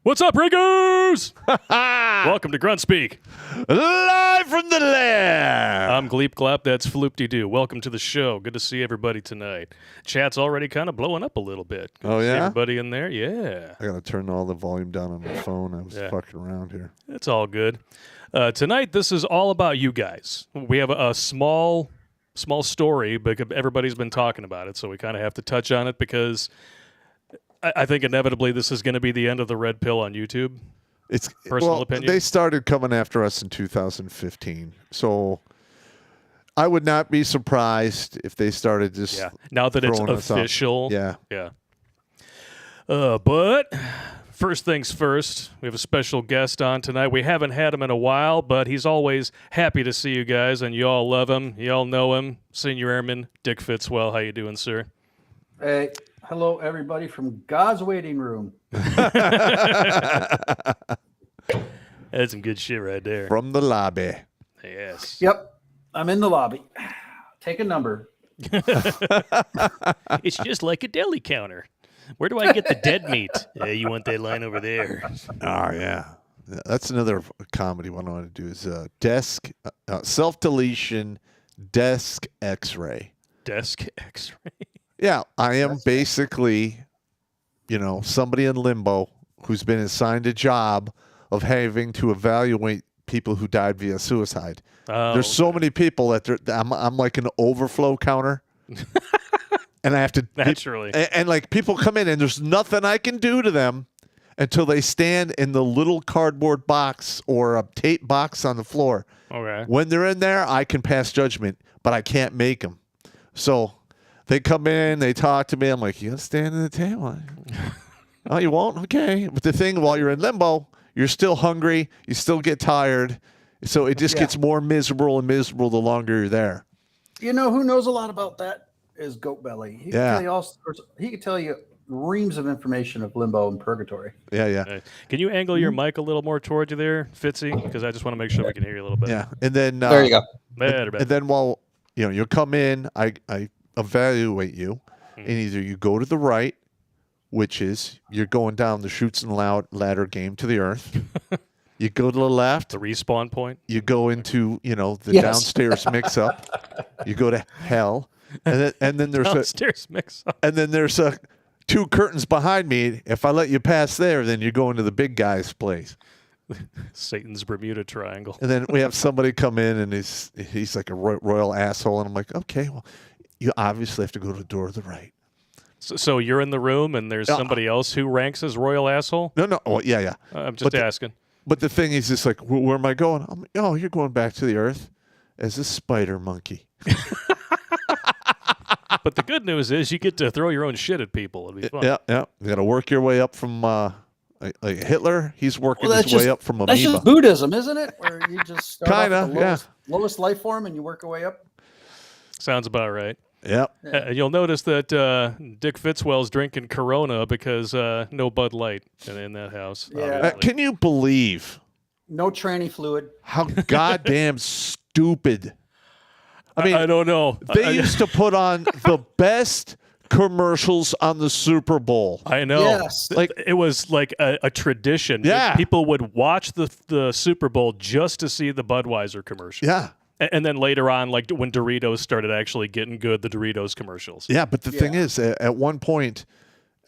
What's up, Riggers? Welcome to Grunt Speak. Live from the lair. I'm Gleep Glop, that's Floop-de-doo. Welcome to the show. Good to see everybody tonight. Chat's already kind of blowing up a little bit. Good to see everybody in there? Yeah. I got to turn all the volume down on my phone. I was fucking around here. It's all good. Tonight, this is all about you guys. We have a small story, but everybody's been talking about it, so we kind of have to touch on it because I think inevitably this is going to be the end of the red pill on YouTube. It's personal opinion. They started coming after us in 2015, so I would not be surprised if they started just now that it's official. Yeah. But first things first, we have a special guest on tonight. We haven't had him in a while, but he's always happy to see you guys, and you all love him. You all know him. Senior Airman Dick Fitzwell. How you doing, sir? Hey. Hello, everybody from God's waiting room. That's some good shit right there. From the lobby. Yes. Yep. I'm in the lobby. Take a number. It's just like a deli counter. Where do I get the dead meat? You want that line over there. Oh, yeah. That's another comedy one I want to do is desk, self-deletion, desk x-ray. Desk x-ray. Yeah, I am basically, somebody in limbo who's been assigned a job of having to evaluate people who died via suicide. There's so many people that I'm like an overflow counter. And I have to naturally. And like people come in and there's nothing I can do to them until they stand in the little cardboard box or a tape box on the floor. Okay. When they're in there, I can pass judgment, but I can't make them. So they come in, they talk to me. I'm like, you got to stand in the table. Oh, you won't? Okay. But the thing, while you're in limbo, you're still hungry. You still get tired. So it just gets more miserable and miserable the longer you're there. You know who knows a lot about that is Goat Belly. He can tell you reams of information of limbo and purgatory. Yeah. Right. Can you angle your mic a little more towards you there, Fitzy? Because I just want to make sure we can hear you a little bit. Yeah. And then there you go. Better. And then while you come in, I evaluate you, and either you go to the right, which is you're going down the chutes and ladder game to the earth. You go to the left, the respawn point. You go into the downstairs mix up. You go to hell, and then there's downstairs mix up. And then there's two curtains behind me. If I let you pass there, then you go into the big guy's place. Satan's Bermuda Triangle. And then we have somebody come in, and he's like a royal asshole, and I'm like, okay, well, you obviously have to go to the door to the right. So you're in the room, and there's somebody else who ranks as royal asshole? No. Oh, yeah. I'm just asking. But the thing is, it's like, where am I going? You're going back to the earth as a spider monkey. But the good news is you get to throw your own shit at people. It'll be fun. Yeah. You got to work your way up from like Hitler. He's working his way up from amoeba. That's just Buddhism, isn't it? Where you just start off with the lowest life form and you work your way up. Sounds about right. Yep. You'll notice that Dick Fitzwell's drinking Corona because no Bud Light in that house. Yeah. Can you believe? No tranny fluid. How goddamn stupid. I mean, I don't know. They used to put on the best commercials on the Super Bowl. I know. Yes. Like it was like a tradition. Yeah. People would watch the Super Bowl just to see the Budweiser commercial. Yeah. And then later on, like when Doritos started actually getting good, the Doritos commercials. Yeah, but the thing is, at one point,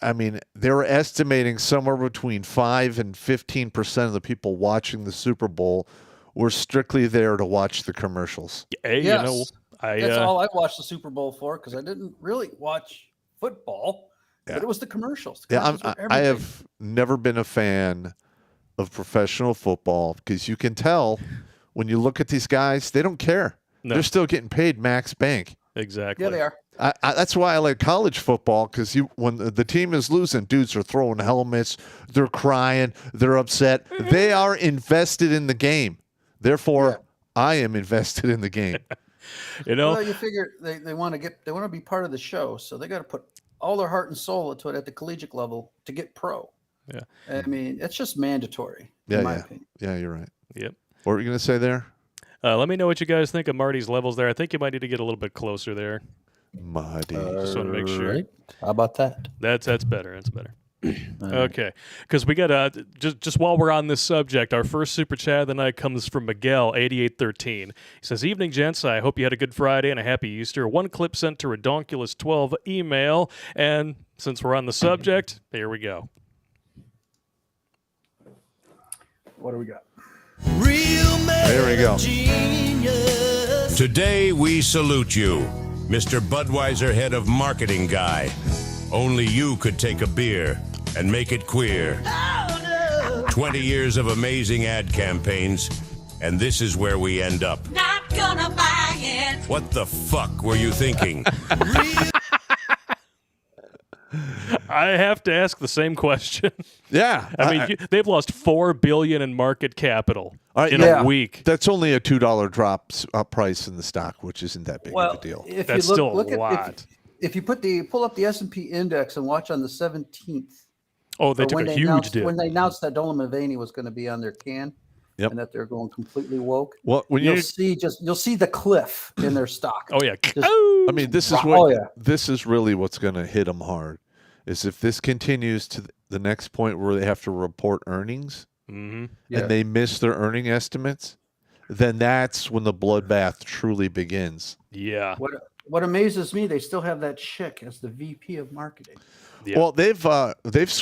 I mean, they were estimating somewhere between 5 and 15% of the people watching the Super Bowl were strictly there to watch the commercials. Hey, yes. That's all I watched the Super Bowl for because I didn't really watch football, but it was the commercials. I have never been a fan of professional football because you can tell when you look at these guys, they don't care. No. They're still getting paid max bank. Exactly. Yeah, they are. That's why I like college football because when the team is losing, dudes are throwing helmets, they're crying, they're upset. They are invested in the game. Therefore, I am invested in the game. Well, you figure they want to be part of the show, so they got to put all their heart and soul into it at the collegiate level to get pro. Yeah, I mean it's just mandatory. In my opinion. Yeah, you're right. Yep. What were you going to say there? Let me know what you guys think of Marty's levels there. I think you might need to get a little bit closer there. Marty. Just want to make sure. Right. How about that? That's better. That's better. Okay, because we got just while we're on this subject, our first super chat of the night comes from Miguel 8813. He says, "Evening, gents. I hope you had a good Friday and a happy Easter. One clip sent to Redonkulas 12 email, and since we're on the subject, here we go." What do we got? There we go. Today we salute you, Mr. Budweiser head of marketing guy. Only you could take a beer and make it queer. 20 years of amazing ad campaigns, and this is where we end up. Not gonna buy it. What the fuck were you thinking? I have to ask the same question. Yeah. I mean, they've lost $4 billion in market capital in yeah. a week. That's only a $2 drop price in the stock, which isn't that big of a deal. If That's you still a look lot. If you pull up the S&P index and watch on the 17th. Oh, they or took when a they huge announced, dip. when they announced that Dolan Mulvaney was going to be on their can, Yep. and that they're going completely woke. Well, when you'll see the cliff in their stock. Oh yeah. I mean, this is this is really what's going to hit them hard. Is if this continues to the next point where they have to report earnings and they miss their earning estimates, then that's when the bloodbath truly begins. Yeah. What amazes me, they still have that chick as the VP of marketing. Yeah. Well, they've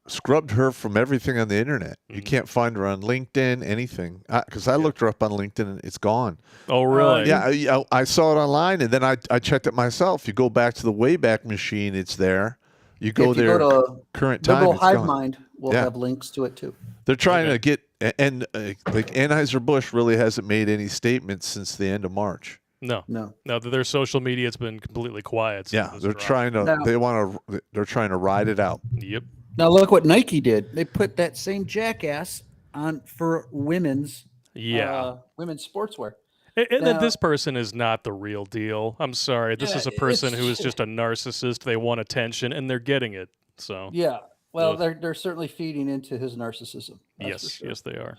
scrubbed her from everything on the internet. You can't find her on LinkedIn, anything. Because I looked her up on LinkedIn and it's gone. Oh, really? Yeah, I saw it online and then I checked it myself. You go back to the Wayback Machine, it's there. You go there. Go to current time. Liberal It's Hive gone. Mind will have links to it too. They're trying to get and like Anheuser-Busch really hasn't made any statements since the end of March. No. Their social media has been completely quiet. since Yeah, this they're dropped. trying to. They're trying to ride it out. Yep. Now look what Nike did. They put that same jackass on for women's women's sportswear. And then this person is not the real deal. I'm sorry. This is a person who is just a narcissist. They want attention, and they're getting it. So Yeah. Well, they're certainly feeding into his narcissism. yes, yes, they are.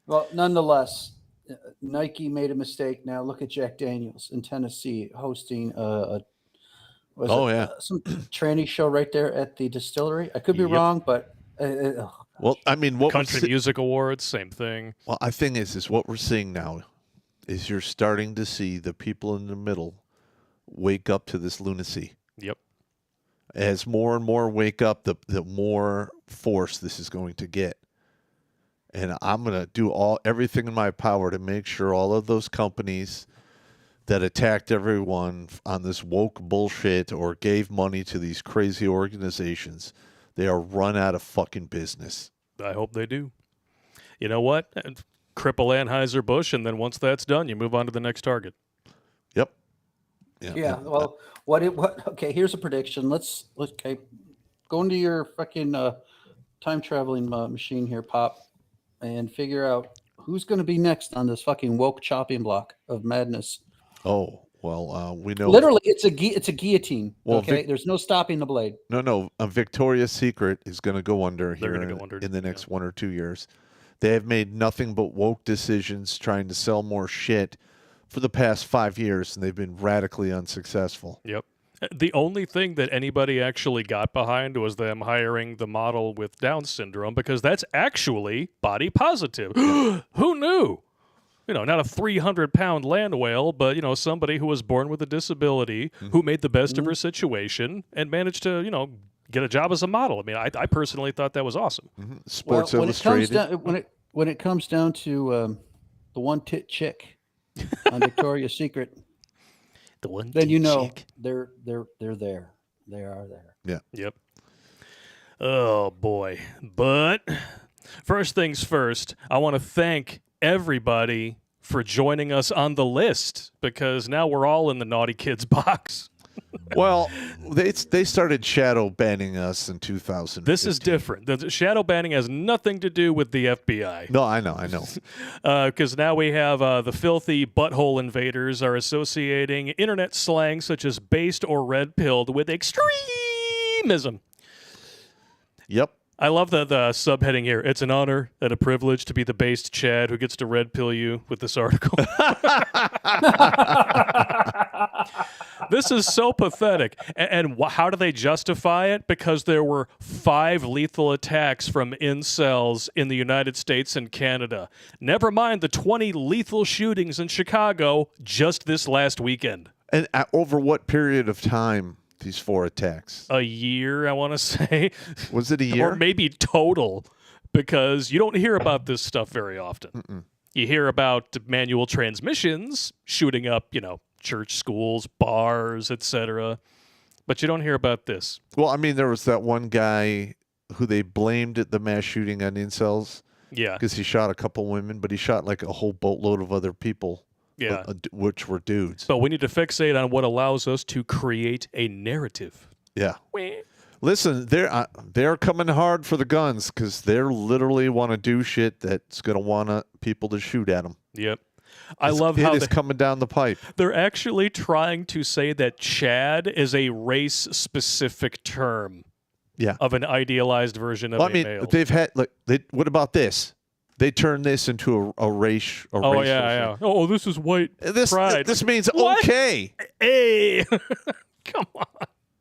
Well, nonetheless, Nike made a mistake. Now look at Jack Daniels in Tennessee hosting some tranny show right there at the distillery. I could be wrong, but Well, I mean, what Country Music Awards, same thing. Well, I think is what we're seeing now is you're starting to see the people in the middle wake up to this lunacy. Yep. As more and more wake up, the more force this is going to get. And I'm going to do everything in my power to make sure all of those companies that attacked everyone on this woke bullshit or gave money to these crazy organizations, they are run out of fucking business. I hope they do. You know what? Cripple Anheuser-Busch, and then once that's done, you move on to the next target. Yep. yeah. Well, okay, here's a prediction. Let's go into your fucking time traveling machine here, Pop, and figure out who's going to be next on this fucking woke chopping block of madness. Oh, well, we know. Literally, it's a guillotine. Well, okay, there's no stopping the blade. No. Victoria's Secret is going to go under They're here gonna go under, in the next 1 or 2 years. They have made nothing but woke decisions trying to sell more shit for the past 5 years, and they've been radically unsuccessful. Yep. The only thing that anybody actually got behind was them hiring the model with Down syndrome, because that's actually body positive. Who knew? Not a 300-pound land whale, but, somebody who was born with a disability, who made the best of her situation and managed to, get a job as a model. I mean, I personally thought that was awesome. Sports when Illustrated. When it comes down to the one tit chick on Victoria's Secret, The one then chick. they're there. They are there. Yeah. Yep. Oh boy. But first things first, I want to thank everybody for joining us on the list, because now we're all in the naughty kids box. Well, they started shadow banning us in 2000. This is different. The shadow banning has nothing to do with the FBI. No, I know. Because now we have the filthy butthole invaders are associating internet slang such as based or red-pilled with extremism. Yep. I love the subheading here. It's an honor and a privilege to be the based Chad who gets to red pill you with this article. This is so pathetic. And how do they justify it? Because there were 5 lethal attacks from incels in the United States and Canada. Never mind the 20 lethal shootings in Chicago just this last weekend. And over what period of time, these 4 attacks? A year, I want to say. Was it a year? Or maybe total, because you don't hear about this stuff very often. You hear about manual transmissions shooting up, church, schools, bars, etc. But you don't hear about this. Well, I mean, there was that one guy who they blamed the mass shooting on incels. Yeah. Because he shot a couple women, but he shot like a whole boatload of other people. Yeah. Which were dudes. But we need to fixate on what allows us to create a narrative. Yeah. Listen, they're coming hard for the guns because they literally want to do shit that's going to want people to shoot at them. Yep. I love how it's coming down the pipe. They're actually trying to say that Chad is a race-specific term of an idealized version of a male. They've had. What about this? They turned this into a race. Oh, yeah. Oh, this is white pride. This means what? Okay. Hey. Come on.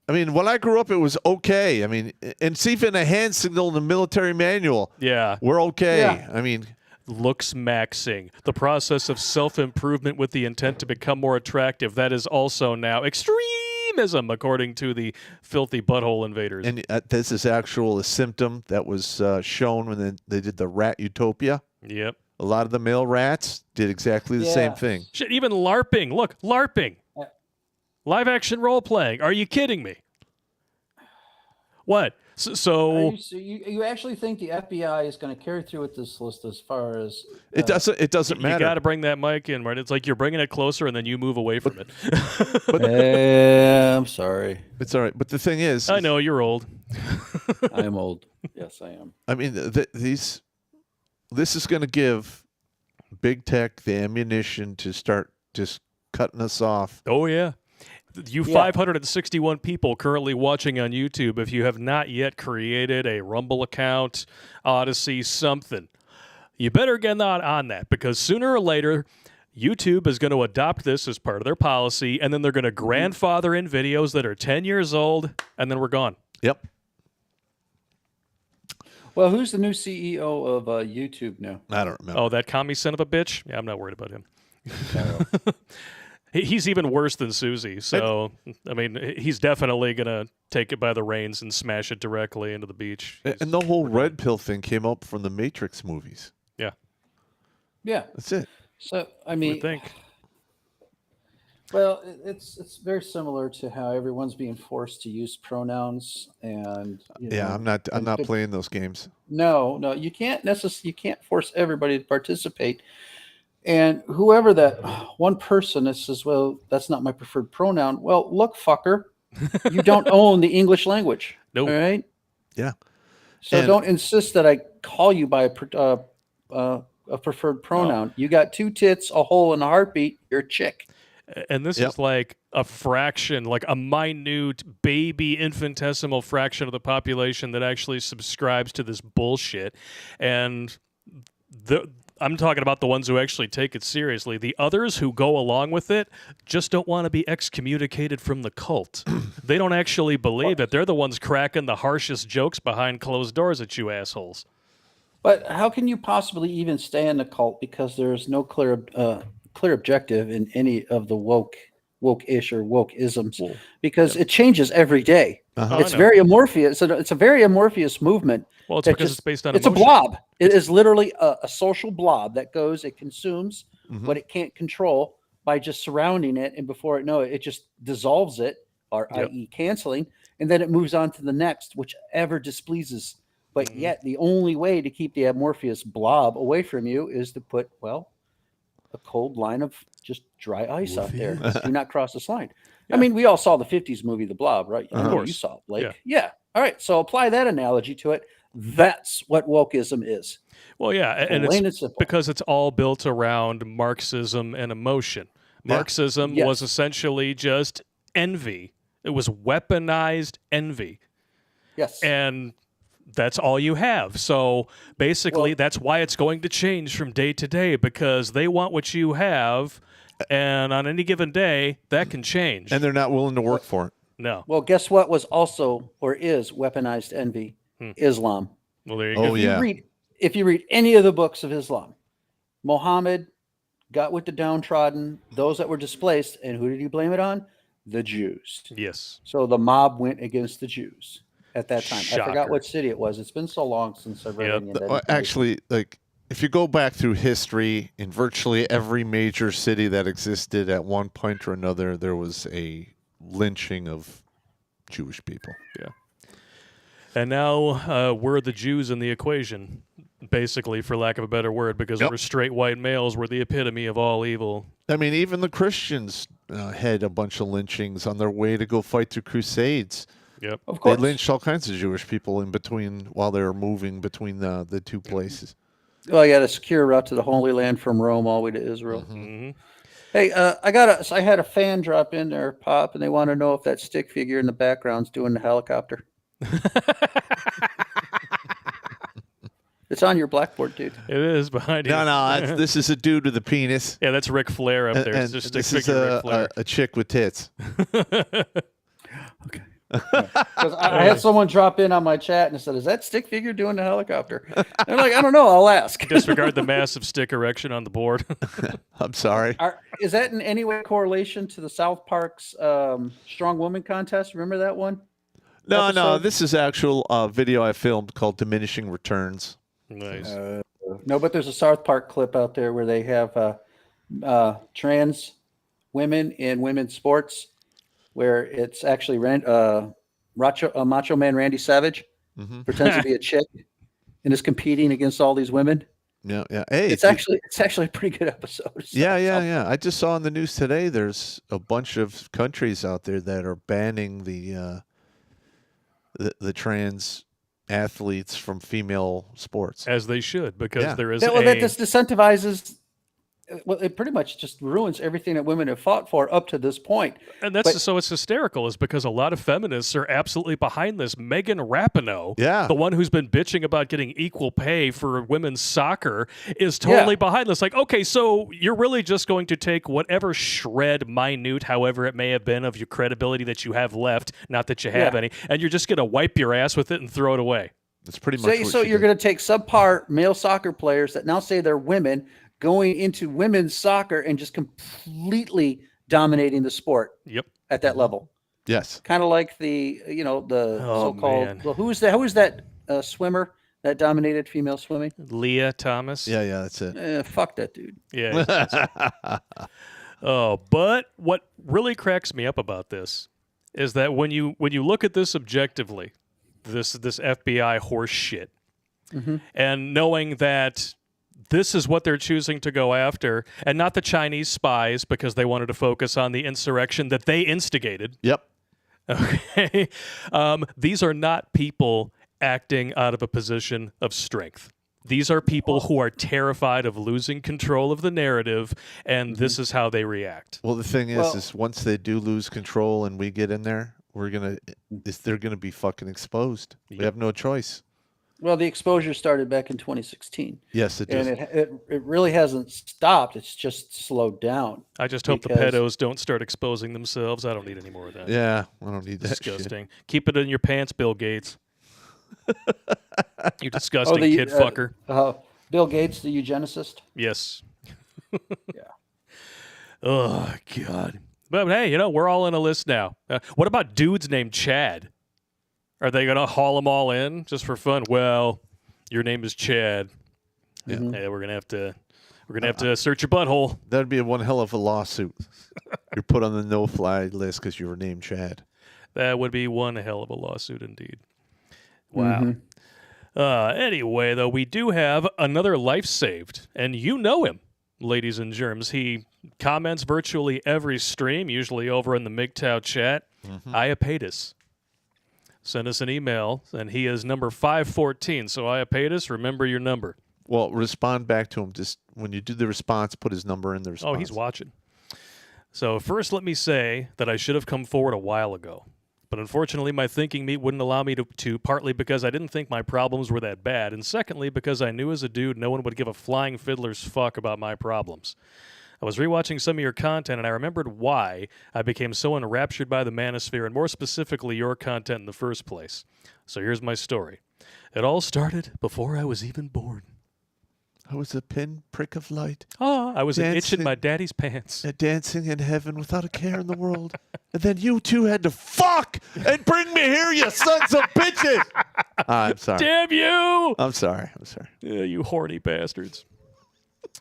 I mean, when I grew up, it was okay. I mean, and it's even a hand signal in the military manual. Yeah. We're okay. Yeah. I mean, looks maxing, the process of self-improvement with the intent to become more attractive. That is also now extremism, according to the Filthy Butthole Invaders. and this is a symptom that was shown when they did the rat utopia. Yep. A lot of the male rats did exactly the same thing. Shit, even LARPing. Look, LARPing. Live action role playing. Are you kidding me? What? So you actually think the FBI is going to carry through with this list as far as it doesn't matter. You got to bring that mic in, right? It's like you're bringing it closer and then you move away from it. I'm sorry. It's all right. But the thing is, I know you're old. I am old. Yes, I am. I mean, this is going to give big tech the ammunition to start just cutting us off. Oh yeah. You 561 people currently watching on YouTube, if you have not yet created a Rumble account, Odyssey, something, you better get on that, because sooner or later, YouTube is going to adopt this as part of their policy, and then they're going to grandfather in videos that are 10 years old, and then we're gone. Yep. Well, who's the new CEO of YouTube now? I don't remember. Oh, that commie son of a bitch? Yeah, I'm not worried about him. He's even worse than Susie. So, I mean, he's definitely going to take it by the reins and smash it directly into the beach. And the whole red pill thing came up from the Matrix movies. Yeah. Yeah. That's it. So, I mean, I think. Well, it's very similar to how everyone's being forced to use pronouns, and I'm not playing those games. No, you can't force everybody to participate. And whoever that one person that says, well, that's not my preferred pronoun. Well, look, fucker, you don't own the English language. Nope. All right. Yeah. So don't insist that I call you by a preferred pronoun. You got 2 tits, a hole, and a heartbeat. You're a chick. And this is like a fraction, like a minute, baby, infinitesimal fraction of the population that actually subscribes to this bullshit. And I'm talking about the ones who actually take it seriously. The others who go along with it just don't want to be excommunicated from the cult. They don't actually believe it. They're the ones cracking the harshest jokes behind closed doors at you assholes. But how can you possibly even stay in the cult, because there is no clear objective in any of the woke-ish or wokeisms, because it changes every day. It's very amorphous. It's a very amorphous movement. Well, it's because it's based on it's emotion. a blob. It is literally a social blob that goes, it consumes what it can't control by just surrounding it, and before it knows it just dissolves it, or i.e. canceling, and then it moves on to the next, whichever displeases. But yet the only way to keep the amorphous blob away from you is to put, a cold line of just dry ice out there. Do not cross this line. I mean, we all saw the 50s movie, The Blob, right? Of course. You saw it, Blake. Yeah. All right. So apply that analogy to it. That's what wokeism is. Well, yeah. And it's because it's all built around Marxism and emotion. Marxism was essentially just envy. It was weaponized envy. Yes. And that's all you have. So basically, that's why it's going to change from day to day, because they want what you have, and on any given day, that can change. And they're not willing to work for it. No. Well, guess what was also or is weaponized envy? Islam. Well, there you Oh, go. yeah. If you read any of the books of Islam, Muhammad got with the downtrodden, those that were displaced, and who did he blame it on? The Jews. Yes. So the mob went against the Jews at that time. I Shocker. forgot what city it was. It's been so long since I've read Yep. any of that. Actually, like, if you go back through history, in virtually every major city that existed at one point or another, there was a lynching of Jewish people. Yeah. And now we're the Jews in the equation, basically, for lack of a better word, because Yep. we're straight white males. We're the epitome of all evil. I mean, even the Christians had a bunch of lynchings on their way to go fight the Crusades. Yep. Of They course. lynched all kinds of Jewish people in between while they were moving between the two places. Well, you had a secure route to the Holy Land from Rome all the way to Israel. hmm Hey, I had a fan drop in there, Pop, and they want to know if that stick figure in the background's doing the helicopter. It's on your blackboard, dude. It is behind you. No, this is a dude with a penis. Yeah, that's Ric Flair up there. And It's just this stick is figure Ric Flair. a chick with tits. Because I had someone drop in on my chat and said, "Is that stick figure doing the helicopter?" And I'm like, "I don't know. I'll ask." Disregard the massive stick erection on the board. I'm sorry. Is that in any way correlation to the South Park's Strong Woman contest? Remember that one? No, episode? this is actual video I filmed called Diminishing Returns. Nice. No, but there's a South Park clip out there where they have trans women in women's sports, where it's actually Macho Man Randy Savage pretends to be a chick and is competing against all these women. Yeah, yeah. Hey, It's actually a pretty good episode. yeah. I just saw on the news today. There's a bunch of countries out there that are banning the trans athletes from female sports. As they should, because Yeah. there is That just disincentivizes. Well, it pretty much just ruins everything that women have fought for up to this point. and that's so it's hysterical, is because a lot of feminists are absolutely behind this. Megan Rapinoe, Yeah. the one who's been bitching about getting equal pay for women's soccer, is totally behind this. Like, okay, so you're really just going to take whatever shred, minute, however it may have been, of your credibility that you have left, not that you have Yeah. any, and you're just going to wipe your ass with it and throw it away. That's pretty much So you're going to take subpar male soccer players that now say they're women going into women's soccer and just completely dominating the sport Yep. at that level. Yes. Kind of like the so-called man. well, who was that swimmer that dominated female swimming? Leah Thomas. Yeah, that's it. Fuck that dude. Yeah. Oh, but what really cracks me up about this is that when you look at this objectively, this FBI horse shit, and knowing that this is what they're choosing to go after, and not the Chinese spies because they wanted to focus on the insurrection that they instigated. Yep. Okay, these are not people acting out of a position of strength. These are people who are terrified of losing control of the narrative, and this is how they react. Well, the thing is once they do lose control and we get in there, they're gonna be fucking exposed. We have no choice. Well, the exposure started back in 2016. Yes, it does. And it really hasn't stopped. It's just slowed down. I just hope the Because- pedos don't start exposing themselves. I don't need any more of that. Yeah, I don't need that shit. Disgusting. Keep it in your pants, Bill Gates. You disgusting the, kid fucker. Bill Gates, the eugenicist. Yes. Yeah. Oh, God. But hey, we're all on a list now. What about dudes named Chad? Are they going to haul them all in just for fun? Well, your name is Chad. Yeah. Hey, we're gonna have to search your butthole. That'd be one hell of a lawsuit. You're put on the no-fly list because you were named Chad. That would be one hell of a lawsuit indeed. Wow. Anyway, though, we do have another life saved, and you know him, ladies and germs. He comments virtually every stream, usually over in the MGTOW chat. Paytas. Send us an email, and he is number 514. So, Paytas, remember your number. Well, respond back to him. Just when you do the response, put his number in the response. Oh, he's watching. So, first, let me say that I should have come forward a while ago, but But unfortunately, my thinking meat wouldn't allow me to, partly because I didn't think my problems were that bad, and secondly, because I knew as a dude no one would give a flying fiddler's fuck about my problems. I was rewatching some of your content, and I remembered why I became so enraptured by the manosphere, and more specifically, your content in the first place. So here's my story. It all started before I was even born. I was a pinprick of light. I was an itch in Dancing. my daddy's pants. Dancing in heaven without a care in the world. And then you two had to fuck and bring me here, you sons of bitches. I'm sorry. Damn you! I'm sorry. Yeah, you horny bastards.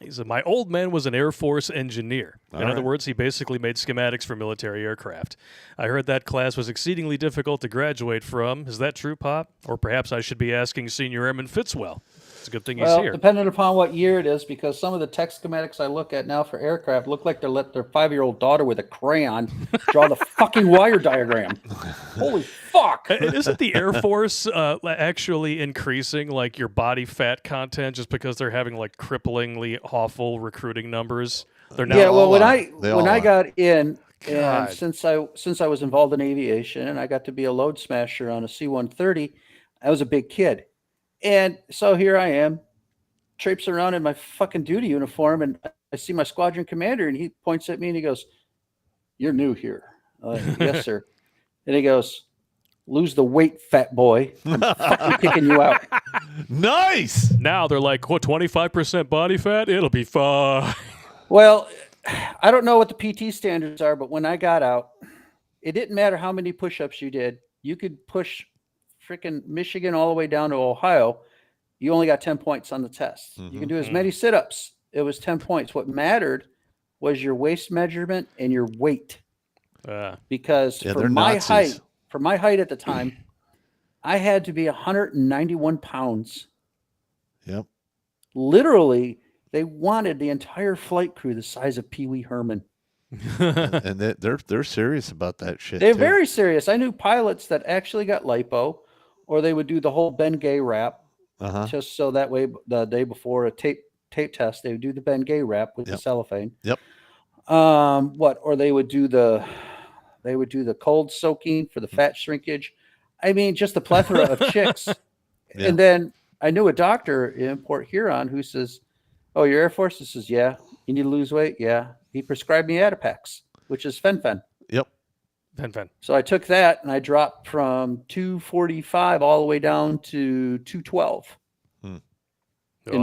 He said, my old man was an Air Force engineer. In other words, he basically made schematics for military aircraft. I heard that class was exceedingly difficult to graduate from. Is that true, Pop? Or perhaps I should be asking Senior Airman Fitzwell. It's a good thing he's here. Depending upon what year it is, because some of the tech schematics I look at now for aircraft look like they let their 5-year-old daughter with a crayon draw the fucking wire diagram. Holy fuck! Isn't the Air Force actually increasing like your body fat content just because they're having like cripplingly awful recruiting numbers? They're now when I are. got in, God. and since I was involved in aviation and I got to be a load smasher on a C-130, I was a big kid. And so here I am, traipsing around in my fucking duty uniform, and I see my squadron commander, and he points at me and he goes, "You're new here." Yes, sir. And he goes, "Lose the weight, fat boy. I'm fucking kicking you out." Nice. now they're like, what, 25% body fat? It'll be fine. Well, I don't know what the PT standards are, but when I got out, it didn't matter how many push-ups you did. You could push freaking Michigan all the way down to Ohio. You only got 10 points on the test. You can do as many sit-ups. It was 10 points. What mattered was your waist measurement and your weight. Because for my height at the time, I had to be 191 pounds. Yep. Literally, they wanted the entire flight crew the size of Pee Wee Herman. And they're serious about that shit. They're too. very serious. I knew pilots that actually got lipo, or they would do the whole Ben Gay wrap, just so that way the day before a tape test, they would do the Ben Gay wrap with the cellophane. Yep. Or they would do the cold soaking for the fat shrinkage. I mean, just a plethora of chicks. Yeah. And then I knew a doctor in Port Huron who says, "Oh, your Air Force?" I says, "Yeah." "You need to lose weight?" "Yeah." He prescribed me Adipex, which is fen-phen. Yep. Fen. So I took that and I dropped from 245 all the way down to 212. Well,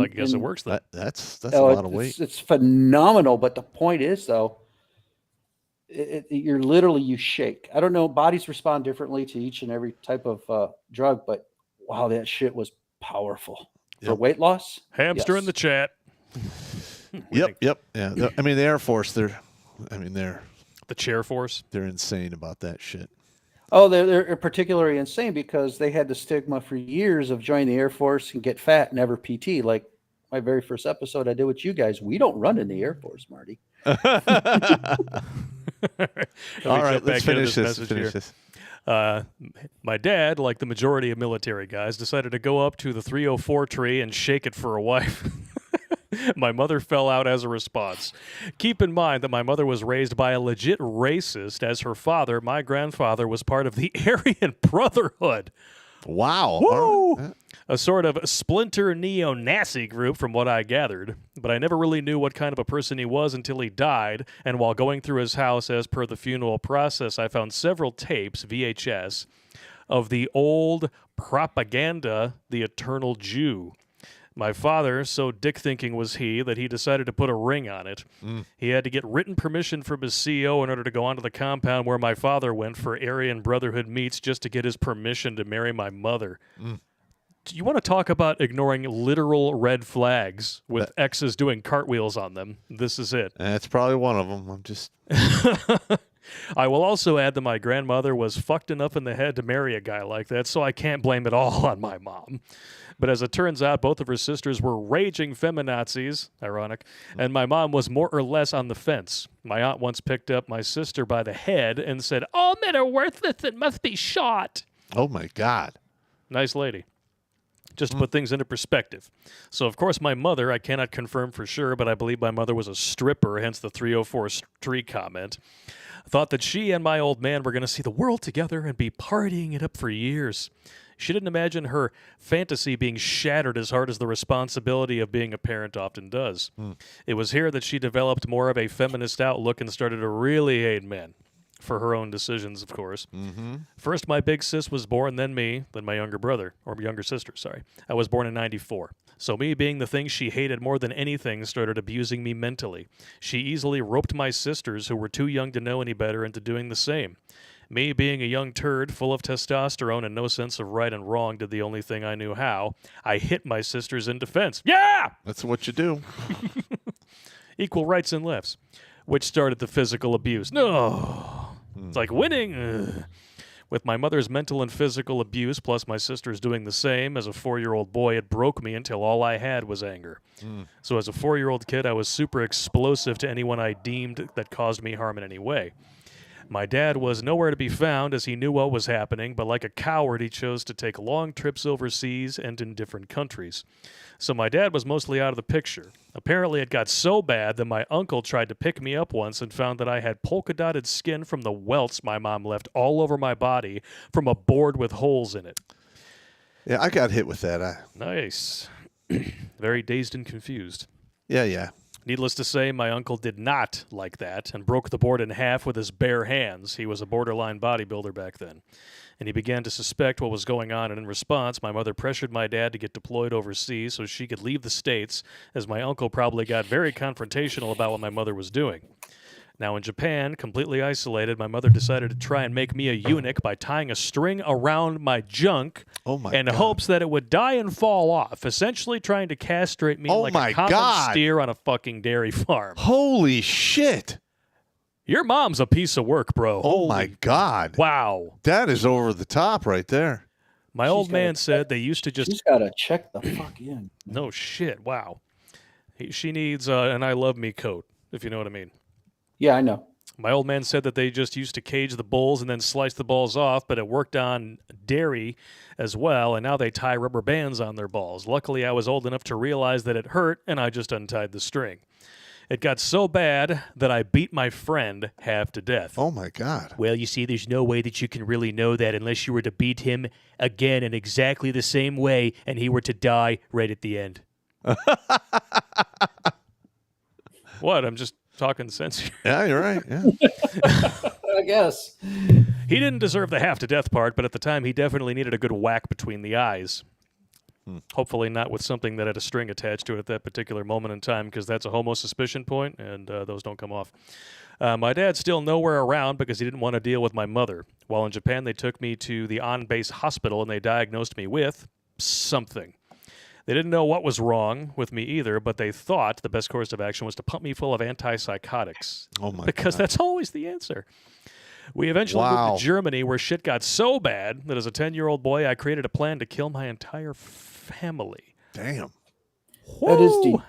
I guess it works then. That's a lot of weight. It's phenomenal. But the point is, though, you're literally, you shake. I don't know. Bodies respond differently to each and every type of drug, but wow, that shit was powerful for weight loss. Hamster in the chat. Yep. Yeah. I mean, the Air Force, they're The chair force. they're insane about that shit. Oh, they're particularly insane because they had the stigma for years of joining the Air Force and get fat, never PT. Like my very first episode I did with you guys, we don't run in the Air Force, Marty. All right, let's finish this. My dad, like the majority of military guys, decided to go up to the 304 tree and shake it for a wife. My mother fell out as a response. Keep in mind that my mother was raised by a legit racist, as her father, my grandfather, was part of the Aryan Brotherhood. Wow. Woo! A sort of splinter neo-Nazi group from what I gathered, but I never really knew what kind of a person he was until he died, and while going through his house as per the funeral process, I found several tapes, VHS, of the old propaganda, The Eternal Jew. My father, so dick-thinking was he, that he decided to put a ring on it. He had to get written permission from his CO in order to go onto the compound where my father went for Aryan Brotherhood meets just to get his permission to marry my mother. Do you want to talk about ignoring literal red flags with X's doing cartwheels on them? This is it. That's probably one of them. I'm just... I will also add that my grandmother was fucked enough in the head to marry a guy like that, so I can't blame it all on my mom. But as it turns out, both of her sisters were raging feminazis, ironic, and my mom was more or less on the fence. My aunt once picked up my sister by the head and said, "All men are worthless and must be shot." Oh, my God. Nice lady. just to put things into perspective. So, of course, my mother, I cannot confirm for sure, but I believe my mother was a stripper, hence the 304 street comment, thought that she and my old man were going to see the world together and be partying it up for years. She didn't imagine her fantasy being shattered as hard as the responsibility of being a parent often does. It was here that she developed more of a feminist outlook and started to really hate men. For her own decisions, of course. First, my big sis was born, then me, then my younger brother, or younger sister, sorry. I was born in 94. So me being the thing she hated more than anything started abusing me mentally. She easily roped my sisters, who were too young to know any better, into doing the same. Me being a young turd, full of testosterone and no sense of right and wrong, did the only thing I knew how. I hit my sisters in defense. Yeah! That's what you do. Equal rights and lefts. Which started the physical abuse. No! It's like winning. Ugh. With my mother's mental and physical abuse, plus my sisters doing the same, as a 4-year-old boy, it broke me until all I had was anger. So as a 4-year-old kid, I was super explosive to anyone I deemed that caused me harm in any way. My dad was nowhere to be found as he knew what was happening, but like a coward, he chose to take long trips overseas and in different countries. So my dad was mostly out of the picture. Apparently, it got so bad that my uncle tried to pick me up once and found that I had polka-dotted skin from the welts my mom left all over my body from a board with holes in it. Yeah, I got hit with that. Nice. Very dazed and confused. Yeah. Needless to say, my uncle did not like that and broke the board in half with his bare hands. He was a borderline bodybuilder back then. And he began to suspect what was going on, and in response, my mother pressured my dad to get deployed overseas so she could leave the States, as my uncle probably got very confrontational about what my mother was doing. Now, in Japan, completely isolated, my mother decided to try and make me a eunuch by tying a string around my junk in hopes that it would die and fall off, essentially trying to castrate me like a common steer on a fucking dairy farm. Holy shit. Your mom's a piece of work, bro. Oh, my God. Wow. That is over the top right there. My old man said they used to just... She's got to check the fuck in. No shit. Wow. She needs an I love me coat, if you know what I mean. Yeah, I know. My old man said that they just used to cage the bulls and then slice the balls off, but it worked on dairy as well, and now they tie rubber bands on their balls. Luckily, I was old enough to realize that it hurt, and I just untied the string. It got so bad that I beat my friend half to death. Oh, my God. Well, you see, there's no way that you can really know that unless you were to beat him again in exactly the same way and he were to die right at the end. What? I'm just talking sense here. Yeah, you're right. Yeah. I guess. He didn't deserve the half to death part, but at the time he definitely needed a good whack between the eyes. Hopefully not with something that had a string attached to it at that particular moment in time, because that's a homo suspicion point, and those don't come off. My dad's still nowhere around because he didn't want to deal with my mother. While in Japan, they took me to the on-base hospital, and they diagnosed me with something. They didn't know what was wrong with me either, but they thought the best course of action was to pump me full of antipsychotics. Oh, my Because God. that's always the answer. We eventually moved to Germany, where shit got so bad that as a 10-year-old boy, I created a plan to kill my entire family. Damn. That is deep.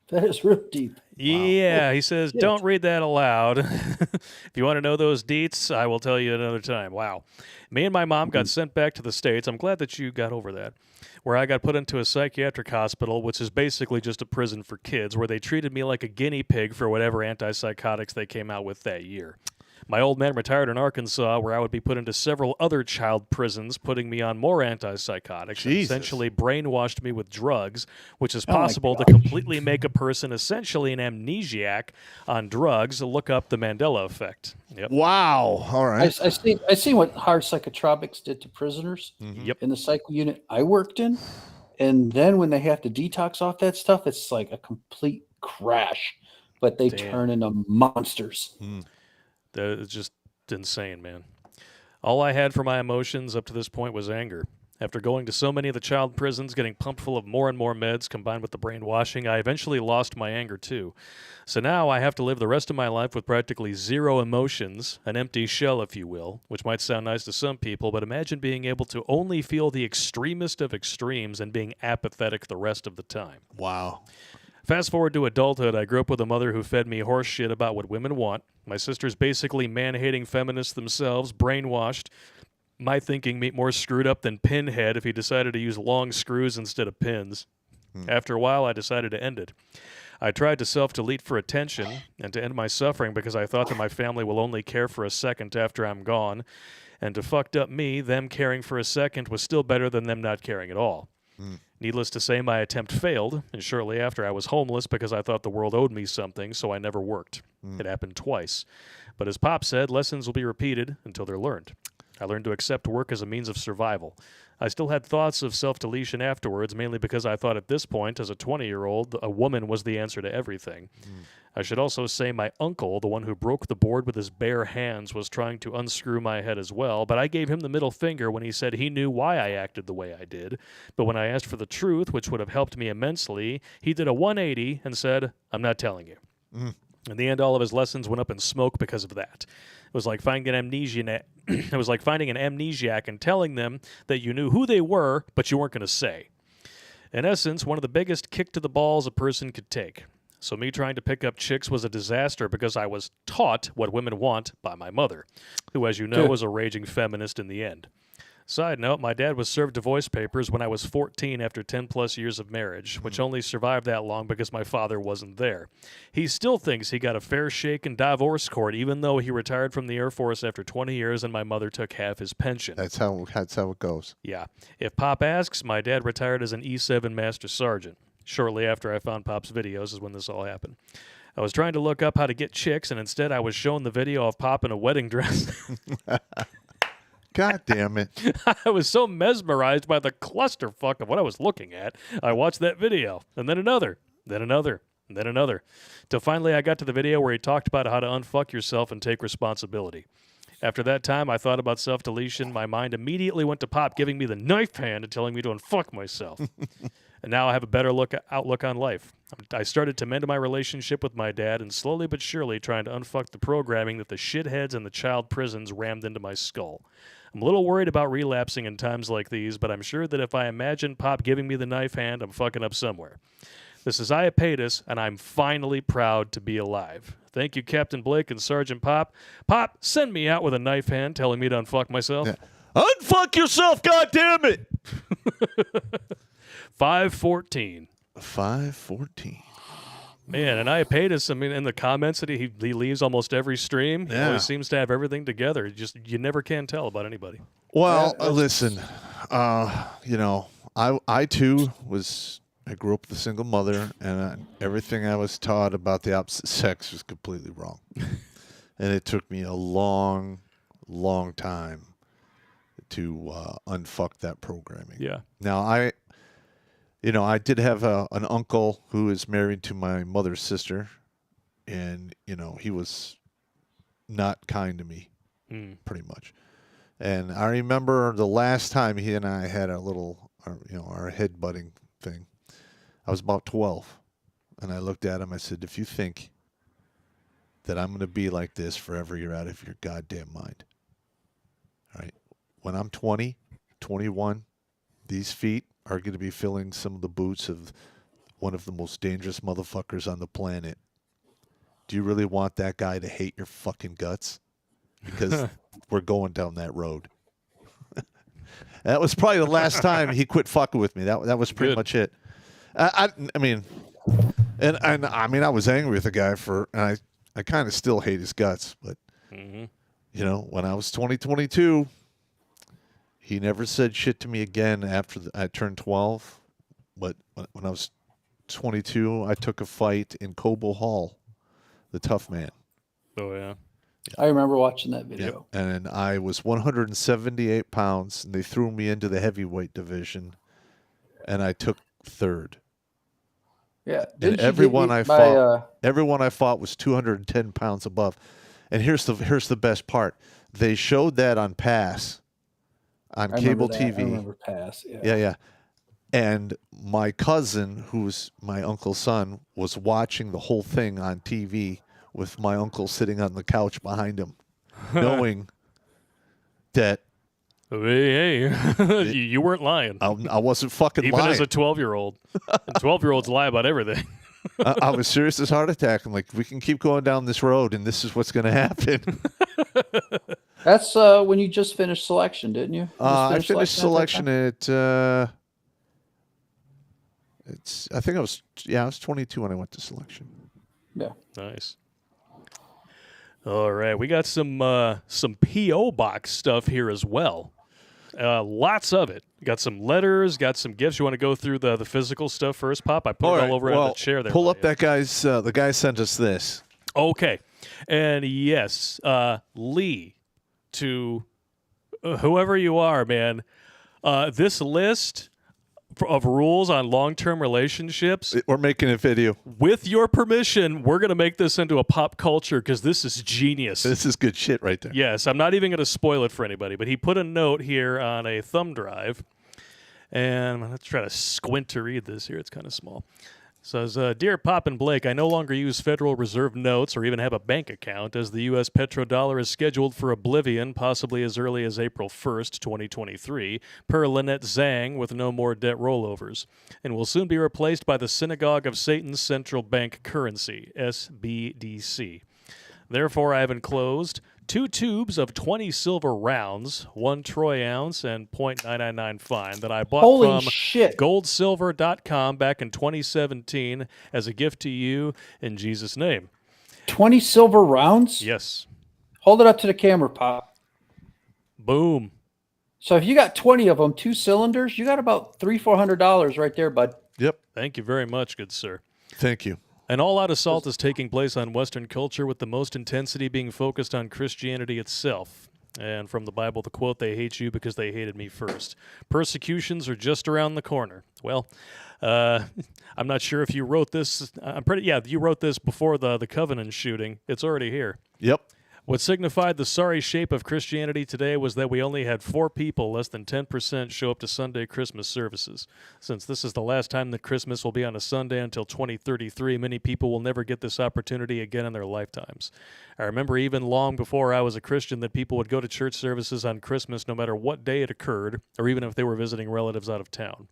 That is real deep. Yeah, he says, don't read that aloud. If you want to know those deets, I will tell you another time. Wow. Me and my mom got sent back to the States. I'm glad that you got over that. Where I got put into a psychiatric hospital, which is basically just a prison for kids, where they treated me like a guinea pig for whatever antipsychotics they came out with that year. My old man retired in Arkansas, where I would be put into several other child prisons, putting me on more antipsychotics, and essentially brainwashed me with drugs, which is possible to completely make a person essentially an amnesiac on drugs. Look up the Mandela effect. Yep. Wow. All right. I seen what hard psychotropics did to prisoners in the psych unit I worked in. And then when they have to detox off that stuff, it's like a complete crash. But they turn into monsters. It's just insane, man. All I had for my emotions up to this point was anger. After going to so many of the child prisons, getting pumped full of more and more meds combined with the brainwashing, I eventually lost my anger too. So now I have to live the rest of my life with practically zero emotions, an empty shell, if you will, which might sound nice to some people, but imagine being able to only feel the extremest of extremes and being apathetic the rest of the time. Wow. Fast forward to adulthood, I grew up with a mother who fed me horse shit about what women want. My sisters basically man-hating feminists themselves, brainwashed, my thinking more screwed up than Pinhead if he decided to use long screws instead of pins. After a while, I decided to end it. I tried to self-delete for attention and to end my suffering because I thought that my family will only care for a second after I'm gone. And to fucked up me, them caring for a second was still better than them not caring at all. Needless to say, my attempt failed, and shortly after I was homeless because I thought the world owed me something, so I never worked. It happened twice. But as Pop said, lessons will be repeated until they're learned. I learned to accept work as a means of survival. I still had thoughts of self-deletion afterwards, mainly because I thought at this point, as a 20-year-old, a woman was the answer to everything. I should also say my uncle, the one who broke the board with his bare hands, was trying to unscrew my head as well, but I gave him the middle finger when he said he knew why I acted the way I did. But when I asked for the truth, which would have helped me immensely, he did a 180 and said, "I'm not telling you." In the end, all of his lessons went up in smoke because of that. It was like finding an amnesiac. It was like finding an amnesiac and telling them that you knew who they were, but you weren't going to say. In essence, one of the biggest kick to the balls a person could take. So me trying to pick up chicks was a disaster because I was taught what women want by my mother, who, as you know, was a raging feminist in the end. Side note, my dad was served divorce papers when I was 14 after 10-plus years of marriage, which only survived that long because my father wasn't there. He still thinks he got a fair shake in divorce court, even though he retired from the Air Force after 20 years and my mother took half his pension. That's how it goes. Yeah. If Pop asks, my dad retired as an E7 Master Sergeant. Shortly after I found Pop's videos is when this all happened. I was trying to look up how to get chicks, and instead I was shown the video of Pop in a wedding dress. God damn it. I was so mesmerized by the clusterfuck of what I was looking at. I watched that video, and then another, then another, and then another. Till finally I got to the video where he talked about how to unfuck yourself and take responsibility. After that time, I thought about self-deletion. My mind immediately went to Pop giving me the knife hand and telling me to unfuck myself. And now I have a better outlook on life. I started to mend my relationship with my dad and slowly but surely trying to unfuck the programming that the shitheads and the child prisons rammed into my skull. I'm a little worried about relapsing in times like these, but I'm sure that if I imagine Pop giving me the knife hand, I'm fucking up somewhere. This is Paytas, and I'm finally proud to be alive. Thank you, Captain Blake and Sergeant Pop. Pop, send me out with a knife hand telling me to unfuck myself. Yeah. Unfuck yourself, goddammit! 514. 514. Man, and Paytas, I mean, in the comments that he leaves almost every stream, he always seems to have everything together. You never can tell about anybody. Well, listen, you know, I too I grew up with a single mother, and everything I was taught about the opposite sex was completely wrong. And it took me a long, long time to unfuck that programming. Yeah. Now, I did have an uncle who is married to my mother's sister, and, you know, he was not kind to me, pretty much. And I remember the last time he and I had our head-butting thing. I was about 12, and I looked at him. I said, if you think that I'm going to be like this forever, you're out of your goddamn mind. All right? When I'm 20, 21, these feet are going to be filling some of the boots of one of the most dangerous motherfuckers on the planet. Do you really want that guy to hate your fucking guts? Because we're going down that road. That was probably the last time he quit fucking with me. That was pretty much it. I mean, I was angry with the guy and I kind of still hate his guts, but you know, when I was 22, he never said shit to me again after I turned 12. But when I was 22, I took a fight in Cobo Hall, the Tough Man. Oh, yeah. I remember watching that video. Yeah. And I was 178 pounds, and they threw me into the heavyweight division, and I took third. Yeah. And everyone I fought was 210 pounds above. And here's the best part. They showed that on Pass on cable TV. I remember Pass. Yeah. And my cousin, who's my uncle's son, was watching the whole thing on TV with my uncle sitting on the couch behind him, knowing that Hey, you weren't lying. I wasn't fucking Even lying. as a 12-year-old. 12-year-olds lie about everything. I was serious as heart attack. I'm like, we can keep going down this road, and this is what's going to happen. That's when you just finished selection, didn't you? I finished selection at that at. I think I was 22 when I went to selection. time? Nice. All right, we got some PO box stuff here as well. Lots of it. Got some letters, got some gifts. You want to go through the physical stuff first, Pop? I put it all over on the chair there. Pull up that guy's. The guy sent us this. Okay, and yes, Lee, to whoever you are, man, this list of rules on long-term relationships. We're making a video. With your permission, we're going to make this into a pop culture because this is genius. This is good shit right there. Yes, I'm not even going to spoil it for anybody, but he put a note here on a thumb drive, and let's try to squint to read this here. It's kind of small. It says, Dear Pop and Blake, I no longer use Federal Reserve notes or even have a bank account, as the U.S. petrodollar is scheduled for oblivion possibly as early as April 1st, 2023, per Lynette Zhang, with no more debt rollovers, and will soon be replaced by the Synagogue of Satan's Central Bank Currency, SBDC. Therefore, I have enclosed 2 tubes of 20 silver rounds, 1 troy ounce, and .999 fine that I bought Holy from shit. goldsilver.com back in 2017 as a gift to you in Jesus' name. 20 silver rounds? Yes. Hold it up to the camera, Pop. Boom. So if you got 20 of them, 2 cylinders, you got about $300-400 right there, bud. Yep. Thank you very much, good sir. Thank you. An all-out assault is taking place on Western culture, with the most intensity being focused on Christianity itself. And from the Bible, the quote, "They hate you because they hated me first. Persecutions are just around the corner." Well, I'm not sure if you wrote this. You wrote this before the Covenant shooting. It's already here. Yep. What signified the sorry shape of Christianity today was that we only had 4 people, less than 10%, show up to Sunday Christmas services. Since this is the last time that Christmas will be on a Sunday until 2033, many people will never get this opportunity again in their lifetimes. I remember even long before I was a Christian that people would go to church services on Christmas no matter what day it occurred, or even if they were visiting relatives out of town.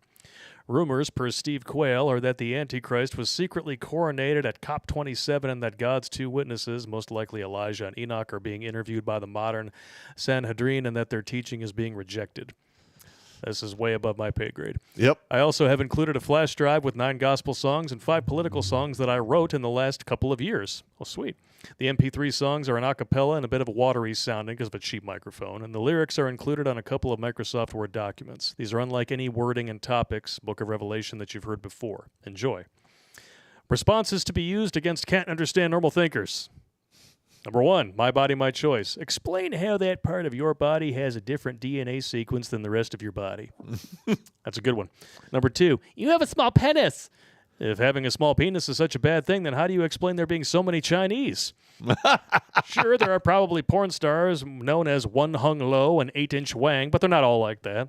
Rumors, per Steve Quayle, are that the Antichrist was secretly coronated at COP27 and that God's 2 witnesses, most likely Elijah and Enoch, are being interviewed by the modern Sanhedrin and that their teaching is being rejected. This is way above my pay grade. Yep. I also have included a flash drive with 9 gospel songs and 5 political songs that I wrote in the last couple of years. Oh, sweet. The MP3 songs are an a cappella and a bit of a watery sounding because of a cheap microphone, and the lyrics are included on a couple of Microsoft Word documents. These are unlike any wording and topics, Book of Revelation, that you've heard before. Enjoy. Responses to be used against can't understand normal thinkers. Number 1, my body, my choice. Explain how that part of your body has a different DNA sequence than the rest of your body. That's a good one. Number 2, you have a small penis. If having a small penis is such a bad thing, then how do you explain there being so many Chinese? Sure, there are probably porn stars known as One Hung Lo and 8-inch Wang, but they're not all like that.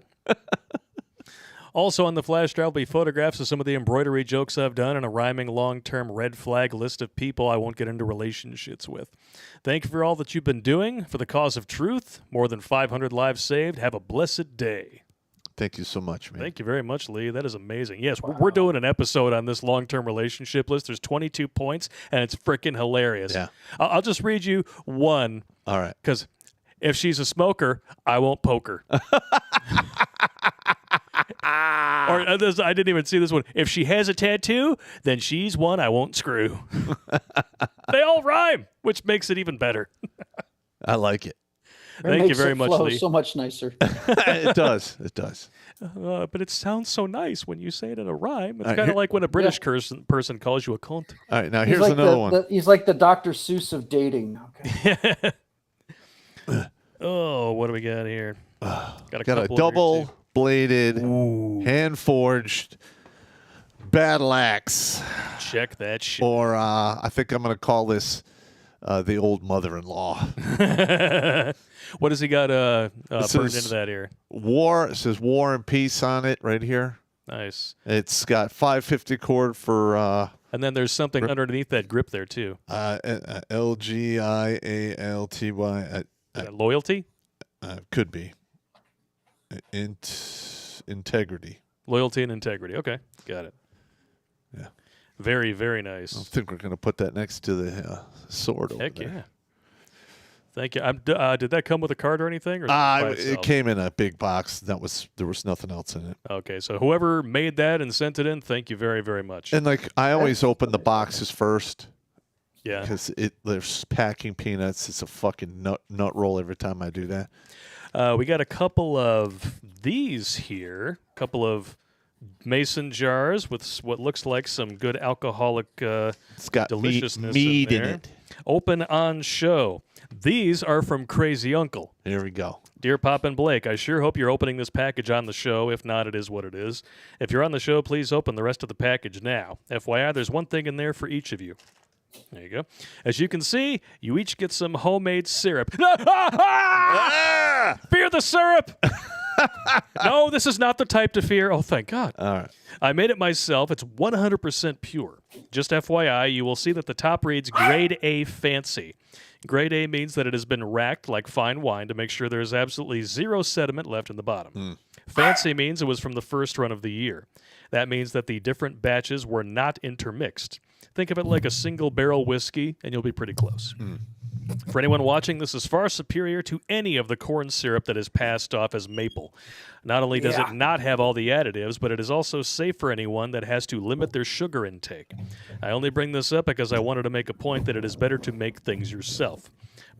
Also on the flash drive will be photographs of some of the embroidery jokes I've done and a rhyming long-term red flag list of people I won't get into relationships with. Thank you for all that you've been doing for the cause of truth. More than 500 lives saved. Have a blessed day. Thank you so much, man. Thank you very much, Lee. That is amazing. Yes, we're doing an episode on this long-term relationship list. There's 22 points, and it's freaking hilarious. Yeah. I'll just read you one. All right. Because if she's a smoker, I won't poke her. I didn't even see this one. If she has a tattoo, then she's one I won't screw. They all rhyme, which makes it even better. I like it. Thank you very much, Lee. So much nicer. It does. It does. But it sounds so nice when you say it in a rhyme. It's All right, kind of here- like when a British person calls you a cunt. All right. Now, He's here's like another one. he's like the Dr. Seuss of dating. Okay. Oh, what do we got here? Got Got a couple of here, too. double-bladed, hand-forged battle axe. Check that shit. Or I think I'm going to call this the old mother-in-law. What has he got burned says- into that here? War. It says war and peace on it right here. Nice. It's got 550 cord for And then there's something underneath that grip there, too. LGIALTY. Loyalty? Could be. Integrity. Loyalty and integrity. Okay. Got it. Yeah. Very, very I nice. think we're going to put that next to the sword over Heck there. yeah. Thank you. Did that come with a card or anything? Or by It itself? came in a big box. There was nothing else in it. Okay, so whoever made that and sent it in, thank you very, very much. And like I always open the boxes first Yeah. because there's packing peanuts. It's a fucking nut roll every time I do that. We got a couple of these here, a couple of mason jars with what looks like some good alcoholic It's got deliciousness mead in there. it. Open on show. These are from Crazy Uncle. Here we go. Dear Pop and Blake, I sure hope you're opening this package on the show. If not, it is what it is. If you're on the show, please open the rest of the package now. FYI, there's one thing in there for each of you. There you go. As you can see, you each get some homemade syrup. Fear the syrup! No, this is not the type to fear. Oh, thank God. All right. I made it myself. It's 100% pure. Just FYI, you will see that the top reads Grade A Fancy. Grade A means that it has been racked like fine wine to make sure there is absolutely zero sediment left in the bottom. Fancy means it was from the first run of the year. That means that the different batches were not intermixed. Think of it like a single barrel whiskey, and you'll be pretty close. For anyone watching, this is far superior to any of the corn syrup that is passed off as maple. Not only does it not have all the additives, but it is also safe for anyone that has to limit their sugar intake. I only bring this up because I wanted to make a point that it is better to make things yourself.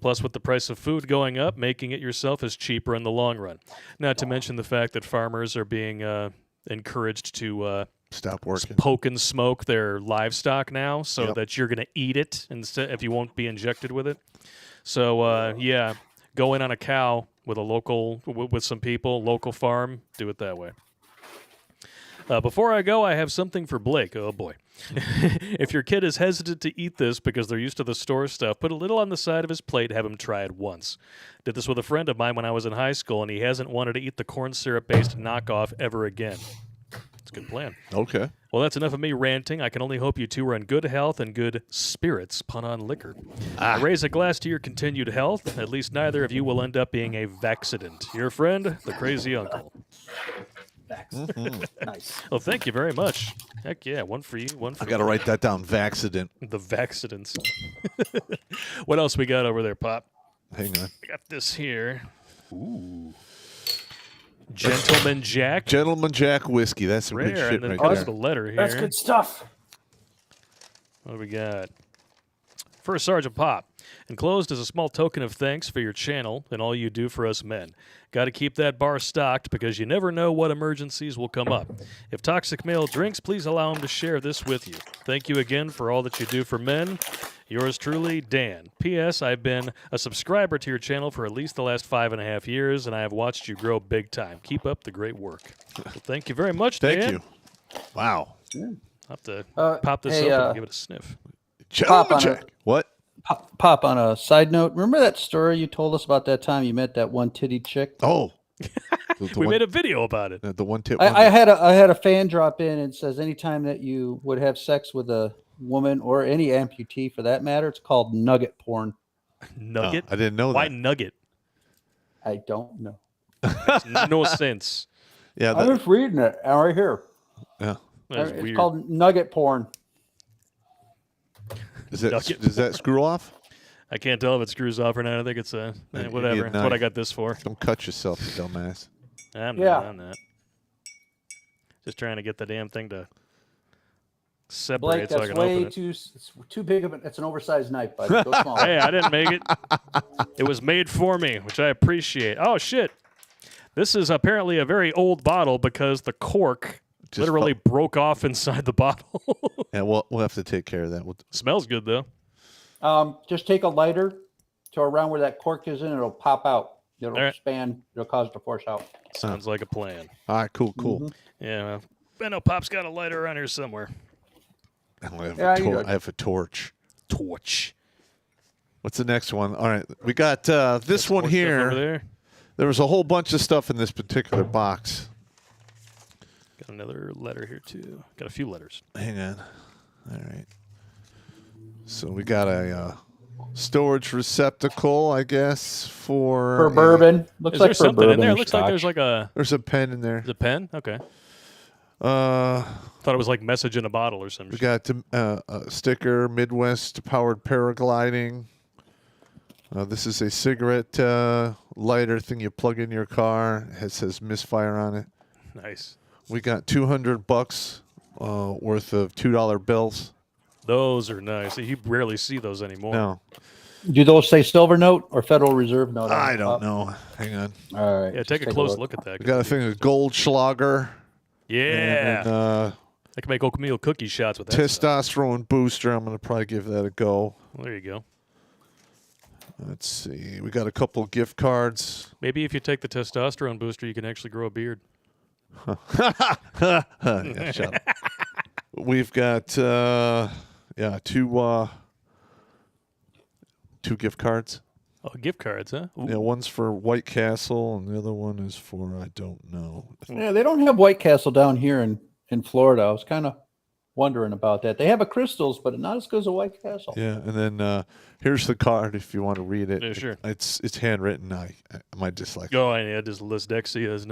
Plus, with the price of food going up, making it yourself is cheaper in the long run. Not to mention the fact that farmers are being encouraged to Stop working. poke and smoke their livestock now so Yep. that you're going to eat it instead if you won't be injected with it. So, yeah, go in on a cow with a local, with some people, local farm, do it that way. Before I go, I have something for Blake. Oh, boy. If your kid is hesitant to eat this because they're used to the store stuff, put a little on the side of his plate, have him try it once. Did this with a friend of mine when I was in high school, and he hasn't wanted to eat the corn syrup-based knockoff ever again. It's a good plan. Okay. Well, that's enough of me ranting. I can only hope you two are in good health and good spirits, pun on liquor. I raise a glass to your continued health. At least neither of you will end up being a vaccident. Your friend, the Crazy Uncle. Nice. Oh, thank you very much. Heck yeah, one for you, one for I got to write that down. Vaccident. the vaccidents. What else we got over there, Pop? Hang on. I got this here. Ooh. Gentleman Jack. Gentleman Jack whiskey. That's some good Rare. shit And then right there's there. the letter here. That's good stuff. What do we got? First Sergeant Pop. Enclosed is a small token of thanks for your channel and all you do for us men. Got to keep that bar stocked because you never know what emergencies will come up. If Toxic Male drinks, please allow him to share this with you. Thank you again for all that you do for men. Yours truly, Dan. P.S. I've been a subscriber to your channel for at least the last 5.5 years, and I have watched you grow big time. Keep up the great work. Well, thank you very much, Dan. Thank you. Wow. I'll have to Uh, pop this hey, open and give it a sniff. Gentleman on it. Jack. What? Pop, on a side note, remember that story you told us about that time you met that one titty chick? Oh. We made a video about it. The one tip. I had a fan drop in and says anytime that you would have sex with a woman or any amputee for that matter, it's called nugget porn. Nugget? I didn't know Why that. nugget? I don't know. No sense. Yeah. I'm just reading it right here. Yeah. That's It's weird. called nugget porn. Nugget Does that screw off? I can't tell if it screws off or not. I think it's whatever. Idiot That's what I knife. got this for. Don't cut yourself, you dumbass. I'm Yeah. not on that. Just trying to get the damn thing to separate Blake, so I that's can open way it. it's too big of it's an oversized knife, bud. Go small. Hey, I didn't make it. It was made for me, which I appreciate. Oh shit! This is apparently a very old bottle because the cork Just literally broke off inside the bottle. Yeah, we'll have to take care of that. Smells good though. Just take a lighter to around where that cork is in, it'll pop out. It'll All right. expand. It'll cause it to force out. Sounds like a plan. All right, cool. Yeah, well, I know Pop's got a lighter around here somewhere. I have, Yeah, a you good. I have a torch. Torch. What's the next one? All right, we got this one More stuff over here. there. There was a whole bunch of stuff in this particular box. Got another letter here too. Got a few letters. Hang on. All right. So we got a storage receptacle, I guess, For a- bourbon. Looks Is like there for something bourbon in there? or It looks like scotch. there's like a. There's a pen in there. Is it a pen? Okay. Uh, Thought it was like message in a bottle or we something. got a sticker, Midwest powered paragliding. This is a cigarette lighter thing you plug in your car. It says misfire on it. Nice. We got $200 worth of $2 bills. Those are nice. You rarely see those anymore. No, Do those say silver note or Federal Reserve note? I don't know. Hang on. All right. Yeah, take a close look at that. We got a thing of Goldschlager. Yeah. And I can make oatmeal cookie shots with that stuff. testosterone booster. I'm going to probably give that a go. Well, there you go. Let's see. We got a couple gift cards. Maybe if you take the testosterone booster, you can actually grow a beard. Yeah, shut up. We've got two gift cards. Oh, gift cards, huh? Ooh. Yeah, one's for White Castle and the other one is for I don't know. Yeah, they don't have White Castle down here in Florida. I was kind of wondering about that. They have a Crystals, but not as good as a White Castle. Yeah, and then here's the card if you want to read it. Yeah, sure. It's handwritten. I might dislike it. Oh, I yeah, just dyslexia is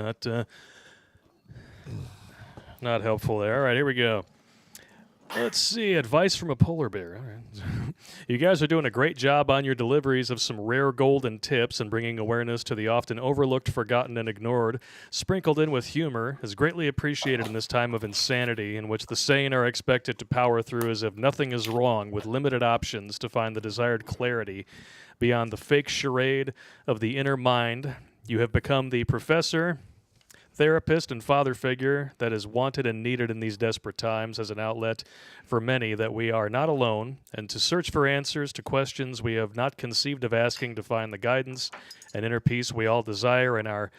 not helpful there. All right, here we go. Let's see. Advice from a polar bear. All right. You guys are doing a great job on your deliveries of some rare golden tips and bringing awareness to the often overlooked, forgotten, and ignored. Sprinkled in with humor is greatly appreciated in this time of insanity in which the sane are expected to power through as if nothing is wrong with limited options to find the desired clarity beyond the fake charade of the inner mind. You have become the professor, therapist, and father figure that is wanted and needed in these desperate times as an outlet for many that we are not alone, and to search for answers to questions we have not conceived of asking to find the guidance and inner peace we all desire in our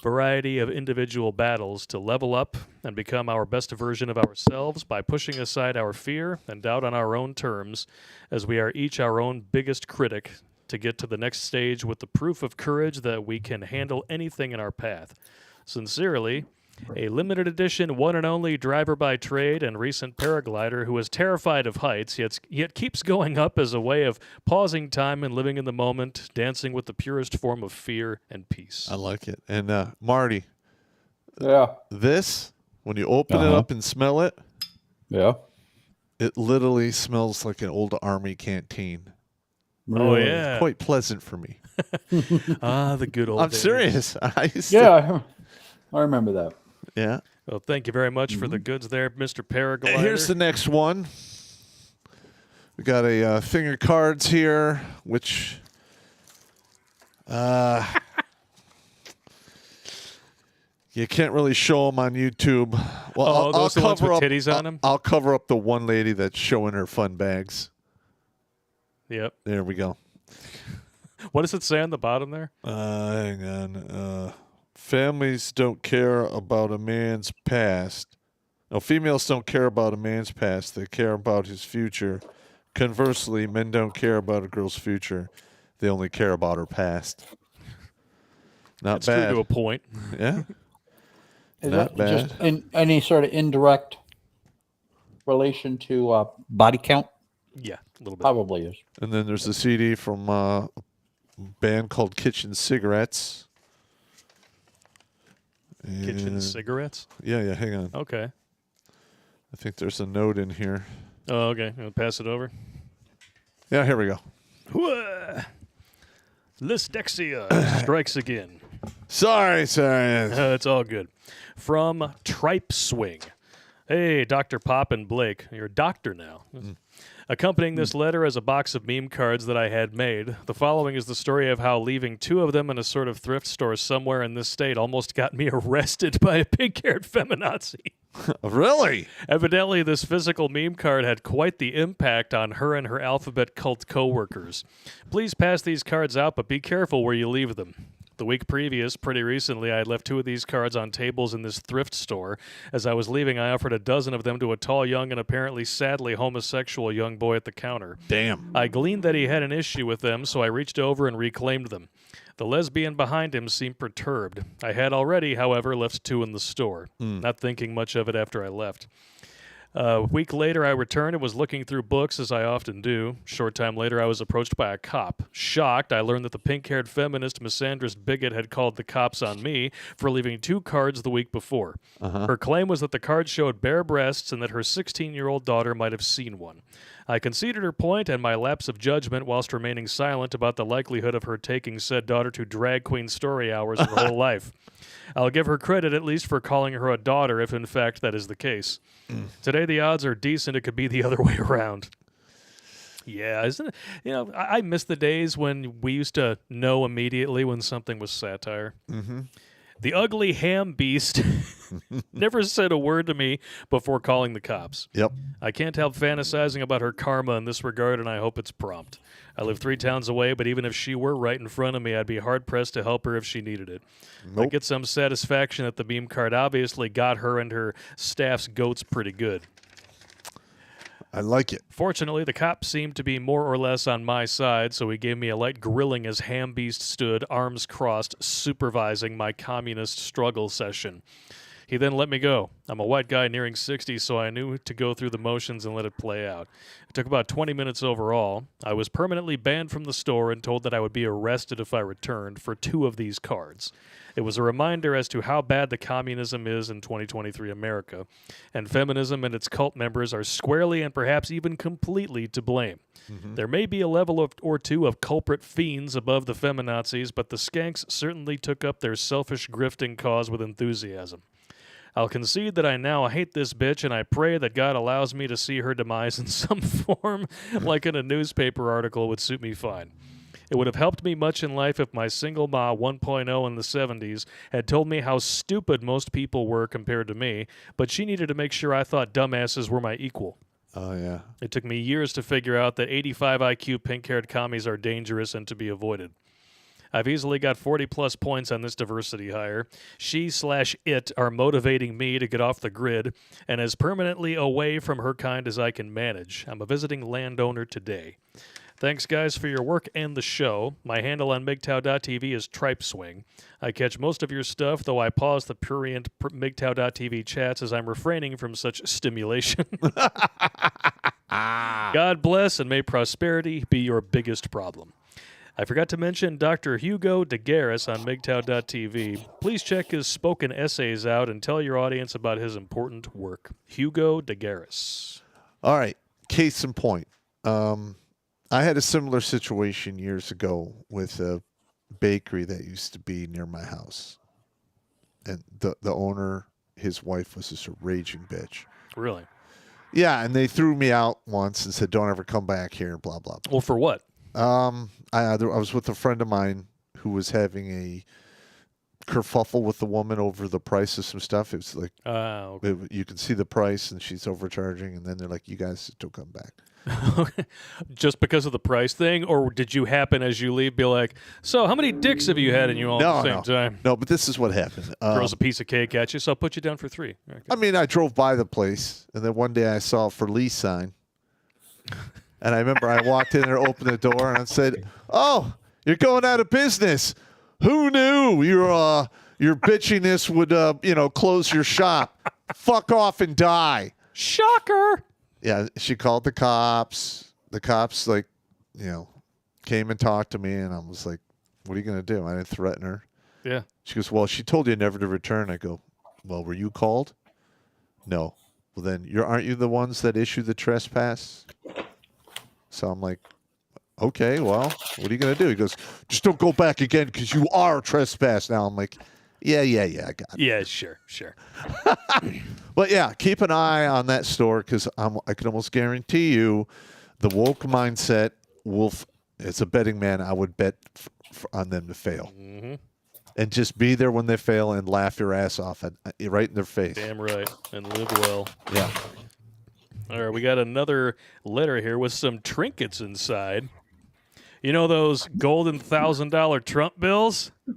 variety of individual battles to level up and become our best version of ourselves by pushing aside our fear and doubt on our own terms, as we are each our own biggest critic, to get to the next stage with the proof of courage that we can handle anything in our path. Sincerely, a limited edition one and only driver by trade and recent paraglider who is terrified of heights, yet keeps going up as a way of pausing time and living in the moment, dancing with the purest form of fear and peace. I like it. And Marty, Yeah. this, when you open it up and smell it, Yeah. it literally smells like an old army canteen. Oh, yeah. Quite pleasant for me. The good old I'm days. serious. I used to- Yeah. I remember that. yeah. Well, thank you very much for the goods there, Mr. Paraglider. And here's the next one. We got a thing of cards here, which you can't really show them on YouTube. Well, Oh, those the ones with up, titties on 'em? I'll cover up the one lady that's showing her fun bags. Yep. There we go. What does it say on the bottom there? Hang on. Families don't care about a man's past. No, females don't care about a man's past. They care about his future. Conversely, men don't care about a girl's future. They only care about her past. Not It's bad. true to a point. Yeah. Is Not that just bad. in any sort of indirect relation to body count? Yeah, a little bit. Probably is. And then there's a CD from a band called Kitchen Cigarettes. Kitchen And- cigarettes? Yeah, hang on. Okay. I think there's a note in here. Oh, okay. I'll pass it over. Yeah, here we go. Whoa. Lysdexia strikes again. Sorry. It's all good. From Tripe Swing. Hey, Dr. Pop and Blake. You're a doctor now. Accompanying this letter is a box of meme cards that I had made. The following is the story of how leaving two of them in a sort of thrift store somewhere in this state almost got me arrested by a pink-haired feminazi. Really? Evidently, this physical meme card had quite the impact on her and her alphabet cult co-workers. Please pass these cards out, but be careful where you leave them. The week previous, pretty recently, I had left two of these cards on tables in this thrift store. As I was leaving, I offered a dozen of them to a tall, young, and apparently sadly homosexual young boy at the counter. Damn. I gleaned that he had an issue with them, so I reached over and reclaimed them. The lesbian behind him seemed perturbed. I had already, however, left two in the store, not thinking much of it after I left. A week later, I returned and was looking through books, as I often do. Short time later, I was approached by a cop. Shocked, I learned that the pink-haired feminist misandrist bigot had called the cops on me for leaving two cards the week before. Her claim was that the cards showed bare breasts and that her 16-year-old daughter might have seen one. I conceded her point and my lapse of judgment whilst remaining silent about the likelihood of her taking said daughter to drag queen story hours her whole life. I'll give her credit at least for calling her a daughter if in fact that is the case. Today the odds are decent it could be the other way around. Yeah, isn't it? You know, I miss the days when we used to know immediately when something was satire. Mm-hmm. The ugly ham beast never said a word to me before calling the cops. Yep. I can't help fantasizing about her karma in this regard, and I hope it's prompt. I live 3 towns away, but even if she were right in front of me, I'd be hard-pressed to help her if she needed it. I Nope. get some satisfaction that the meme card obviously got her and her staff's goats pretty good. I like it. Fortunately, the cop seemed to be more or less on my side, so he gave me a light grilling as Ham Beast stood, arms crossed, supervising my communist struggle session. He then let me go. I'm a white guy nearing 60, so I knew to go through the motions and let it play out. It took about 20 minutes overall. I was permanently banned from the store and told that I would be arrested if I returned for 2 of these cards. It was a reminder as to how bad the communism is in 2023 America, and feminism and its cult members are squarely and perhaps even completely to blame. There may be a level or two of culprit fiends above the feminazis, but the skanks certainly took up their selfish grifting cause with enthusiasm. I'll concede that I now hate this bitch, and I pray that God allows me to see her demise in some form, like in a newspaper article would suit me fine. It would have helped me much in life if my single ma 1.0 in the 70s had told me how stupid most people were compared to me, but she needed to make sure I thought dumbasses were my equal. Oh, yeah. It took me years to figure out that 85 IQ pink-haired commies are dangerous and to be avoided. I've easily got 40-plus points on this diversity hire. She/it are motivating me to get off the grid and as permanently away from her kind as I can manage. I'm a visiting landowner today. Thanks, guys, for your work and the show. My handle on MGTOW.tv is Tripeswing. I catch most of your stuff, though I pause the prurient MGTOW.tv chats as I'm refraining from such stimulation. God bless and may prosperity be your biggest problem. I forgot to mention Dr. Hugo DeGaris on MGTOW.tv. Please check his spoken essays out and tell your audience about his important work. Hugo DeGaris. All right. Case in point. I had a similar situation years ago with a bakery that used to be near my house. And the owner, his wife, was just a raging bitch. Really? Yeah, and they threw me out once and said, don't ever come back here, blah, blah, blah. Well, for what? I was with a friend of mine who was having a kerfuffle with the woman over the price of some stuff. It was like, Okay. you can see the price and she's overcharging, and then they're like, you guys don't come back. Just because of the price thing, or did you happen as you leave be like, so how many dicks have you had in you all at the same time? No, but this is what happened. Throws a piece of cake at you, so I'll put you down for 3. Okay. I mean, I drove by the place, and then one day I saw a for lease sign. And I remember I walked in there, opened the door, and I said, oh, you're going out of business. Who knew your bitchiness would, close your shop? Fuck off and die. Shocker! Yeah, she called the cops. The cops, came and talked to me, and I was like, what are you going to do? I didn't threaten her. Yeah. She goes, well, she told you never to return. I go, well, were you called? No. Well, then, aren't you the ones that issue the trespass? So I'm like, okay, well, what are you going to do? He goes, just don't go back again because you are trespass now. I'm like, yeah, I got it. Yeah, sure. But yeah, keep an eye on that store because I can almost guarantee you the woke mindset it's a betting man. I would bet on them to fail. Mm-hmm. And just be there when they fail and laugh your ass off right in their face. Damn right. And live well. Yeah. All right, we got another letter here with some trinkets inside. You know those golden $1,000 Trump bills? It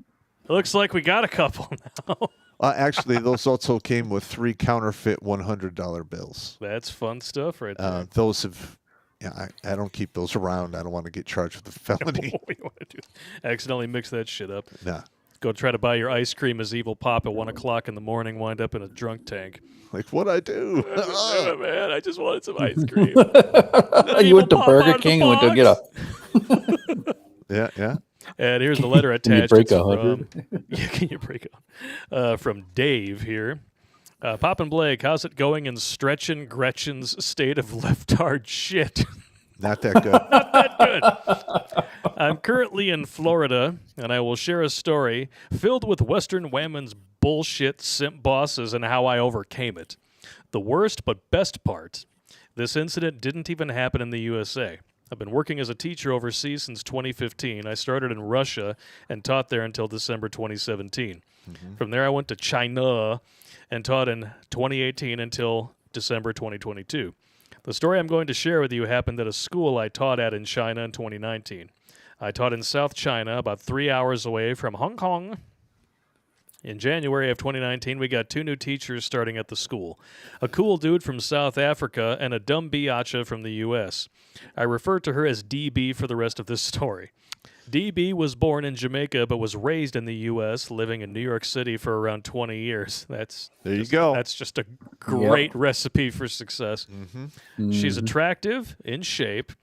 looks like we got a couple now. Actually, those also came with 3 counterfeit $100 bills. That's fun stuff right there. Those have... Yeah, I don't keep those around. I don't want to get charged with a felony. What do you want to do? Accidentally mix that shit up. Nah. Go try to buy your ice cream as Evil Pop at 1 o'clock in the morning, wind up in a drunk tank. Like, what'd I do? Man, I just wanted some ice cream. You went to Burger King and went to get a... Yeah. And here's the letter attached. Can you break It's 100? Can you break it? From Dave here. Pop and Blake, how's it going in Stretchin' Gretchen's state of leftard shit? Not that good. Good. I'm currently in Florida, and I will share a story filled with Western women's bullshit simp bosses and how I overcame it. The worst but best part, this incident didn't even happen in the USA. I've been working as a teacher overseas since 2015. I started in Russia and taught there until December 2017. From there, I went to China and taught in 2018 until December 2022. The story I'm going to share with you happened at a school I taught at in China in 2019. I taught in South China, about 3 hours away from Hong Kong. In January of 2019, we got 2 new teachers starting at the school. A cool dude from South Africa and a dumb biatcha from the U.S. I refer to her as DB for the rest of this story. DB was born in Jamaica but was raised in the U.S., living in New York City for around 20 years. There you go. That's just a great recipe for success. She's attractive, in shape,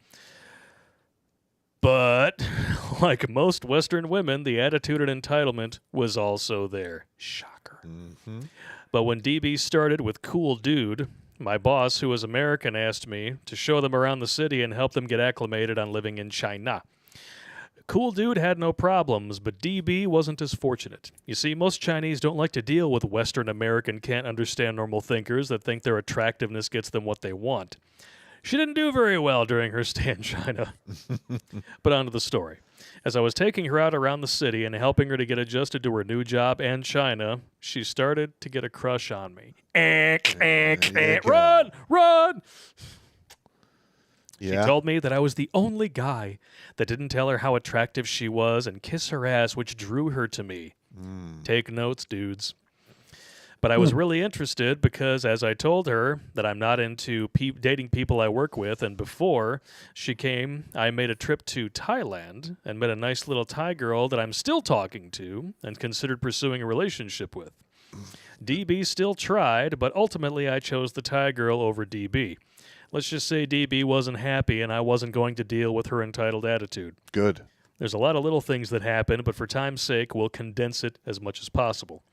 but like most Western women, the attitude and entitlement was also there. Shocker. But when DB started with Cool Dude, my boss, who was American, asked me to show them around the city and help them get acclimated on living in China. Cool Dude had no problems, but DB wasn't as fortunate. You see, most Chinese don't like to deal with Western American can't understand normal thinkers that think their attractiveness gets them what they want. She didn't do very well during her stay in China. But on to the story. As I was taking her out around the city and helping her to get adjusted to her new job and China, she started to get a crush on me. Run! Run! Yeah. She told me that I was the only guy that didn't tell her how attractive she was and kiss her ass, which drew her to me. Take notes, dudes. But I was really interested because, as I told her, that I'm not into dating people I work with, and before she came, I made a trip to Thailand and met a nice little Thai girl that I'm still talking to and considered pursuing a relationship with. DB still tried, but ultimately I chose the Thai girl over DB. Let's just say DB wasn't happy and I wasn't going to deal with her entitled attitude. Good. There's a lot of little things that happen, but for time's sake, we'll condense it as much as possible.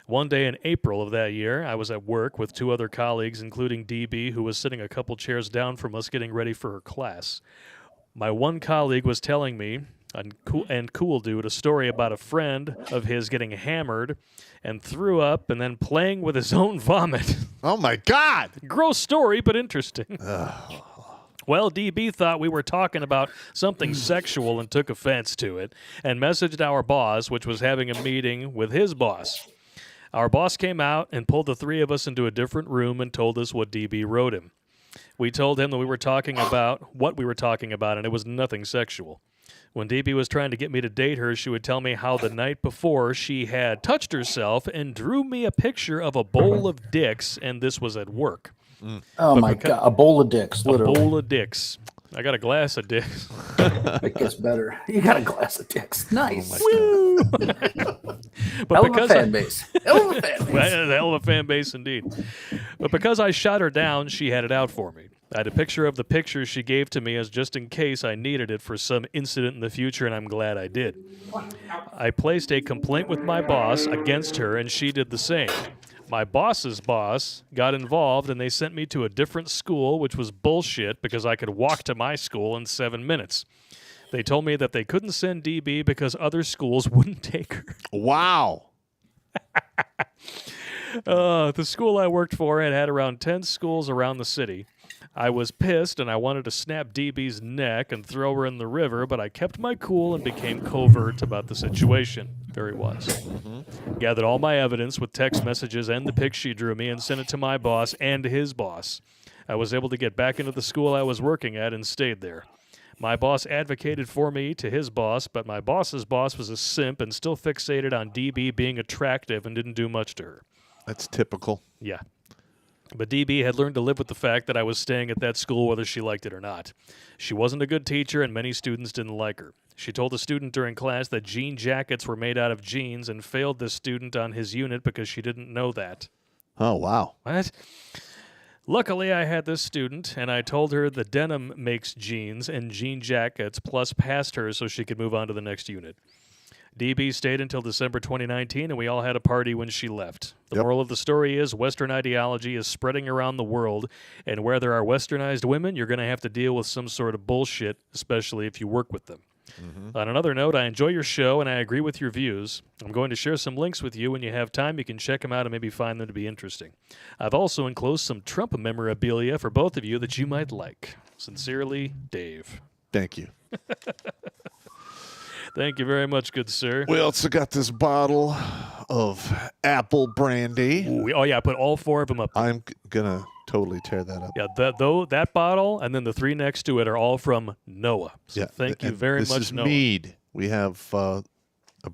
One day in April of that year, I was at work with 2 other colleagues, including DB, who was sitting a couple chairs down from us getting ready for her class. My one colleague was telling me, and Cool Dude, a story about a friend of his getting hammered and threw up and then playing with his own vomit. Oh, my God. Gross story, but interesting. Well, DB thought we were talking about something sexual and took offense to it and messaged our boss, which was having a meeting with his boss. Our boss came out and pulled the 3 of us into a different room and told us what DB wrote him. We told him that we were talking about what we were talking about, and it was nothing sexual. When DB was trying to get me to date her, she would tell me how the night before she had touched herself and drew me a picture of a bowl of dicks, and this was at work. Oh, my God. A bowl of dicks, literally. A bowl of dicks. I got a glass of dicks. It gets better. You got a glass of dicks. Nice. Woo! But Hell of a fan base. Hell of a fan base. Hell of a fan base indeed. But because I shot her down, she had it out for me. I had a picture of the picture she gave to me as just in case I needed it for some incident in the future, and I'm glad I did. I placed a complaint with my boss against her, and she did the same. My boss's boss got involved, and they sent me to a different school, which was bullshit because I could walk to my school in 7 minutes. They told me that they couldn't send DB because other schools wouldn't take her. Wow. The school I worked for had around 10 schools around the city. I was pissed, and I wanted to snap DB's neck and throw her in the river, but I kept my cool and became covert about the situation. Very wise. Gathered all my evidence with text messages and the pic she drew me and sent it to my boss and his boss. I was able to get back into the school I was working at and stayed there. My boss advocated for me to his boss, but my boss's boss was a simp and still fixated on DB being attractive and didn't do much to her. That's typical. Yeah. But DB had learned to live with the fact that I was staying at that school whether she liked it or not. She wasn't a good teacher, and many students didn't like her. She told a student during class that jean jackets were made out of jeans and failed this student on his unit because she didn't know that. Oh, wow. What? Luckily, I had this student, and I told her the denim makes jeans and jean jackets, plus passed her so she could move on to the next unit. DB stayed until December 2019, and we all had a party when she left. The Yep. moral of the story is Western ideology is spreading around the world, and where there are westernized women, you're going to have to deal with some sort of bullshit, especially if you work with them. On another note, I enjoy your show, and I agree with your views. I'm going to share some links with you. When you have time, you can check them out and maybe find them to be interesting. I've also enclosed some Trump memorabilia for both of you that you might like. Sincerely, Dave. Thank you. Thank you very much, good sir. We also got this bottle of apple brandy. Oh, yeah, I put all 4 of them up there. I'm gonna totally tear that up. Yeah, that bottle and then the 3 next to it are all from Noah. So Yeah, thank you and very this much, is Noah. mead. We have a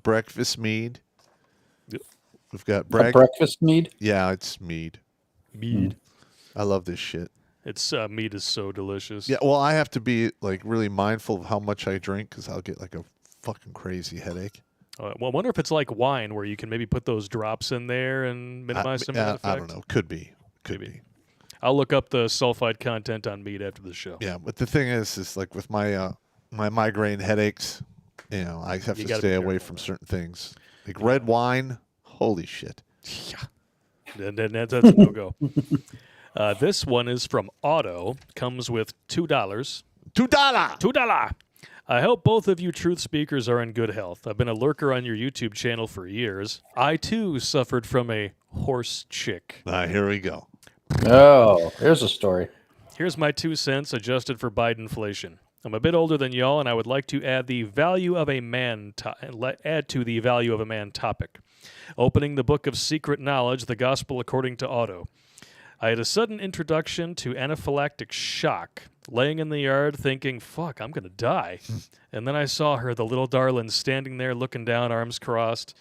breakfast mead. Yep. We've got A breakfast mead. Yeah, it's mead. Mead. I love this shit. It's mead is so delicious. Yeah, well, I have to be like really mindful of how much I drink because I'll get like a fucking crazy headache. Well, I wonder if it's like wine where you can maybe put those drops in there and minimize some of that effect. I don't know. Could be. Could Maybe. be. I'll look up the sulfide content on mead after the show. Yeah, but the thing is like with my my migraine headaches, I have You to gotta stay be away careful. from certain things. Like red wine, holy shit. Yeah. Then that's a no-go. This one is from Otto. Comes with $2. $2. $2. I hope both of you truth speakers are in good health. I've been a lurker on your YouTube channel for years. I, too, suffered from a horse chick. Here we go. Oh, here's a story. Here's my 2 cents adjusted for Bidenflation. I'm a bit older than y'all, and I would like to add the value of a man add to the value of a man topic. Opening the book of secret knowledge, the gospel according to Otto. I had a sudden introduction to anaphylactic shock, laying in the yard thinking, fuck, I'm going to die. And then I saw her, the little darling, standing there looking down, arms crossed.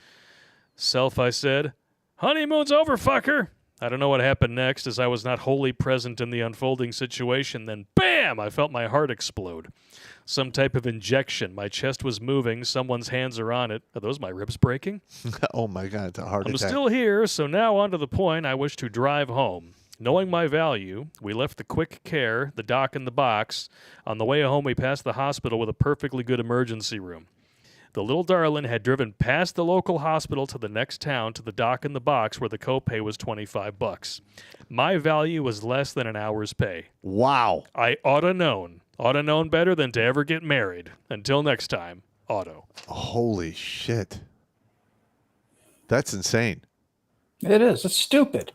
Self, I said, honeymoon's over, fucker. I don't know what happened next, as I was not wholly present in the unfolding situation. Then, bam, I felt my heart explode. Some type of injection. My chest was moving. Someone's hands are on it. Are those my ribs breaking? Oh my god, it's a heart I'm attack. still here, so now on to the point. I wish to drive home. Knowing my value, we left the quick care, the doc in the box. On the way home, we passed the hospital with a perfectly good emergency room. The little darling had driven past the local hospital to the next town to the doc in the box where the copay was $25. My value was less than an hour's pay. Wow. I oughta known better than to ever get married. Until next time, Otto. Holy shit. That's insane. It is. It's stupid.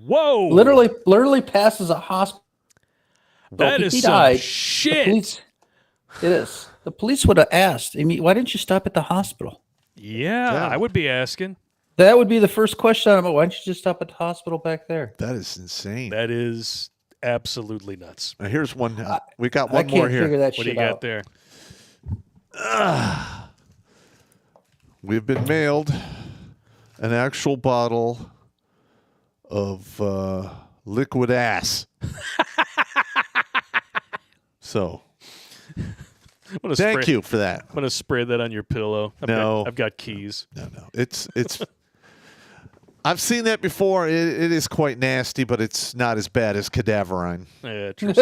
Whoa! Literally passes a hospital. That He is some died. shit. The police, it is. The police would have asked, I mean, why didn't you stop at the hospital? Yeah, I would be asking. That would be the first question. Why didn't you just stop at the hospital back there? That is insane. That is absolutely nuts. Now, here's one. We got I one more can't figure here. that What do shit you got out. there? We've been mailed an actual bottle of liquid ass. So, thank you for that. I'm gonna spray that on your pillow. I've got keys. No. It's. I've seen that before. It is quite nasty, but it's not as bad as cadaverine. Yeah, true.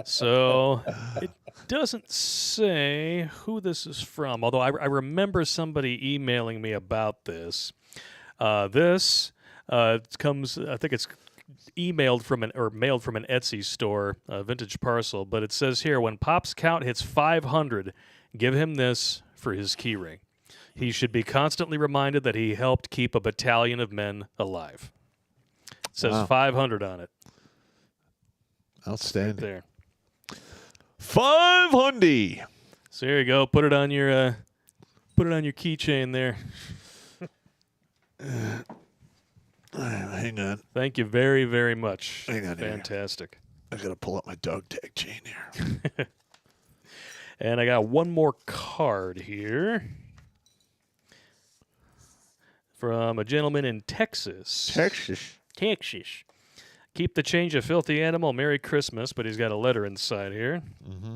So it doesn't say who this is from, although I remember somebody emailing me about this. This comes, I think it's mailed from an Etsy store, vintage parcel, but it says here, when Pop's count hits 500, give him this for his keyring. He should be constantly reminded that he helped keep a battalion of men alive. It says 500 on it. Outstanding. There. 500. So there you go. Put it on your keychain there. Hang on. Thank you very, very much. Hang on here. Fantastic. I gotta pull up my dog tag chain here. And I got one more card here from a gentleman in Texas. Texas. Keep the change, a filthy animal. Merry Christmas. But he's got a letter inside here. Mm-hmm.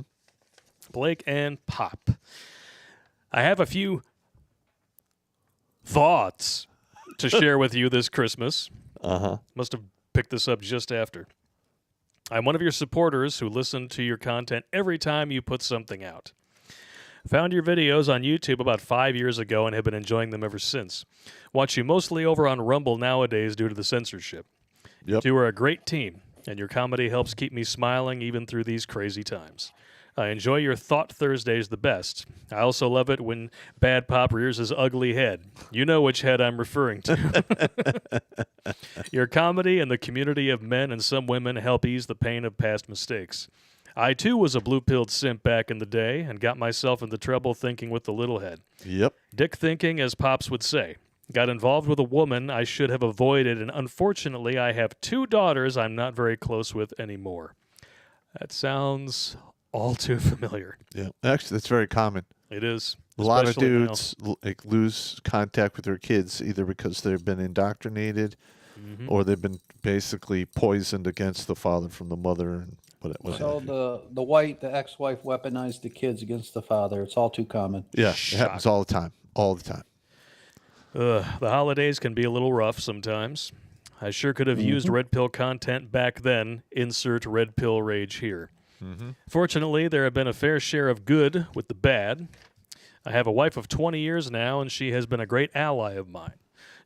Blake and Pop. I have a few thoughts to share with you this Christmas. Must have picked this up just after. I'm one of your supporters who listen to your content every time you put something out. Found your videos on YouTube about 5 years ago and have been enjoying them ever since. Watch you mostly over on Rumble nowadays due to the censorship. Yep. You two are a great team, and your comedy helps keep me smiling even through these crazy times. I enjoy your Thought Thursdays the best. I also love it when Bad Pop rears his ugly head. You know which head I'm referring to. Your comedy and the community of men and some women help ease the pain of past mistakes. I, too, was a blue-pilled simp back in the day and got myself into trouble thinking with the little head. Yep. Dick thinking, as Pops would say. Got involved with a woman I should have avoided, and unfortunately I have 2 daughters I'm not very close with anymore. That sounds all too familiar. Yeah. Actually, that's very common. It is. A lot of especially now. dudes like lose contact with their kids either because they've been indoctrinated or they've been basically poisoned against the father from the mother. And So the ex-wife weaponized the kids against the father. It's all too common. yeah, it happens all the time. All the time. The holidays can be a little rough sometimes. I sure could have used red pill content back then. Insert red pill rage here. Fortunately, there have been a fair share of good with the bad. I have a wife of 20 years now, and she has been a great ally of mine.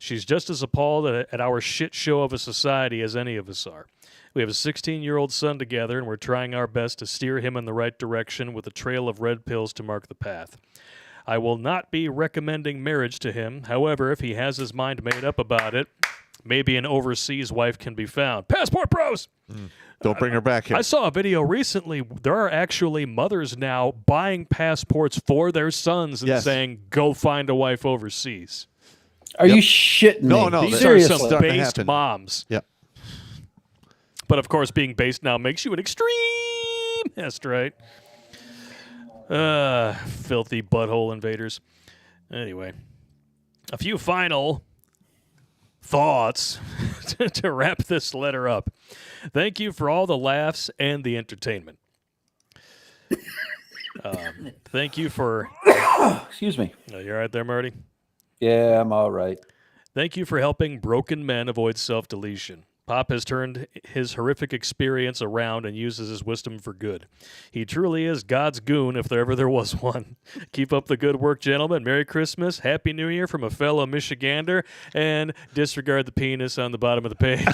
She's just as appalled at our shit show of a society as any of us are. We have a 16-year-old son together, and we're trying our best to steer him in the right direction with a trail of red pills to mark the path. I will not be recommending marriage to him. However, if he has his mind made up about it, maybe an overseas wife can be found. Passport bros! Don't bring her back here. I saw a video recently. There are actually mothers now buying passports for their sons and saying, go find a wife overseas. Are you shitting me? No, These Seriously. are some Starting to based happen. moms. Yep. But of course, being based now makes you an extremist, right? Filthy butthole invaders. Anyway, a few final thoughts to wrap this letter up. Thank you for all the laughs and the entertainment. Thank you for... Excuse me. You all right there, Marty? Yeah, I'm all right. Thank you for helping broken men avoid self-deletion. Pop has turned his horrific experience around and uses his wisdom for good. He truly is God's goon if there was one. Keep up the good work, gentlemen. Merry Christmas, Happy New Year from a fellow Michigander, and disregard the penis on the bottom of the page.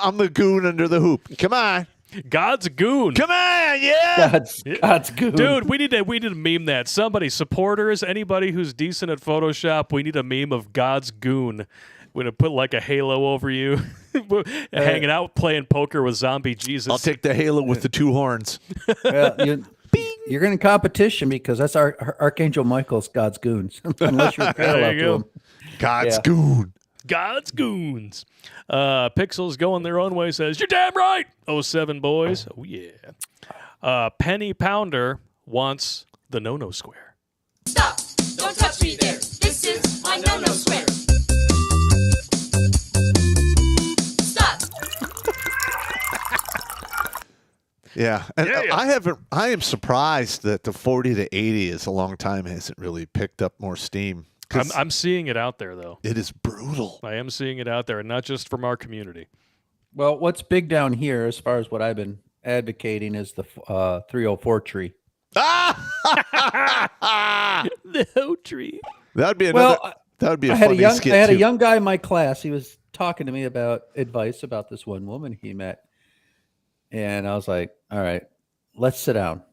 I'm the goon under the hoop. Come on. God's goon. Come on, yeah. God's good. Dude, we need to meme that. Somebody, supporters, anybody who's decent at Photoshop, we need a meme of God's goon. We're going to put like a halo over you, hanging out, playing poker with zombie Jesus. I'll take the halo with the 2 horns. Well, you're in competition because that's our Archangel Michael's God's goons. Unless you're parallel you to go. him. God's goon. God's goons. Pixels going their own way says, you're damn right. 07 boys. Oh, yeah. Penny Pounder wants the no-no square. Stop! Don't touch me there. This is my no-no square. Stop! Yeah. And Yeah. I am surprised that the 40 to 80 is a long time hasn't really picked up more steam. I'm seeing it out there, though. It is brutal. I am seeing it out there, and not just from our community. Well, what's big down here, as far as what I've been advocating, is the 304 tree. The hoe tree. That'd be another. Well, that would be a I had funny a young, skit I had too. a young guy in my class. He was talking to me about advice about this one woman he met, and I was like, "All right, let's sit down.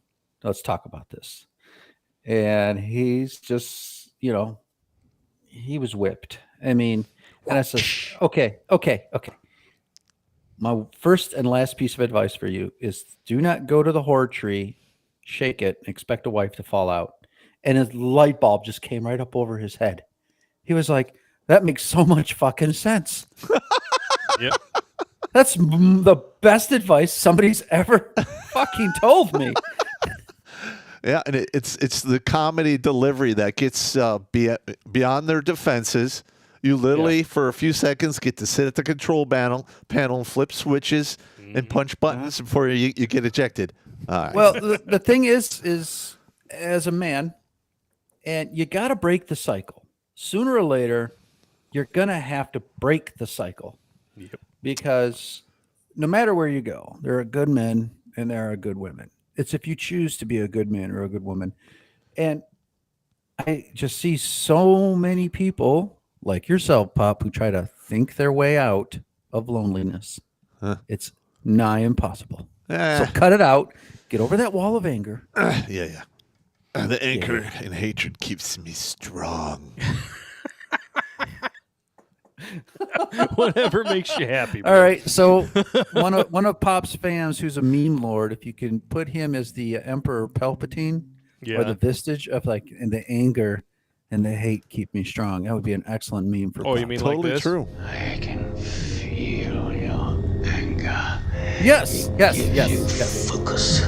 Let's talk about this." And he's just, he was whipped. I mean, and I said, "Okay. My first and last piece of advice for you is do not go to the whore tree, shake it, and expect a wife to fall out." And his light bulb just came right up over his head. He was like, that makes so much fucking sense. Yep. That's the best advice somebody's ever fucking told me. Yeah, and it's the comedy delivery that gets beyond their defenses. You literally, for a few seconds, get to sit at the control panel and flip switches and punch buttons before you get ejected. All right. Well, the thing is as a man, and you got to break the cycle. Sooner or later, you're going to have to break the cycle. Yep. Because no matter where you go, there are good men and there are good women. It's if you choose to be a good man or a good woman. And I just see so many people like yourself, Pop, who try to think their way out of loneliness. Huh. It's nigh impossible. Eh, So cut it out. Get over that wall of anger. yeah. The anchor in hatred keeps me strong. Whatever makes you happy. All right. So one of Pop's fans, who's a meme lord, if you can put him as the Emperor Palpatine, Yeah. or the vestige of like, and the anger and the hate keep me strong. That would be an excellent meme for. Oh, Pop. you mean Totally like this? true. I can feel your anger. Yes. You focus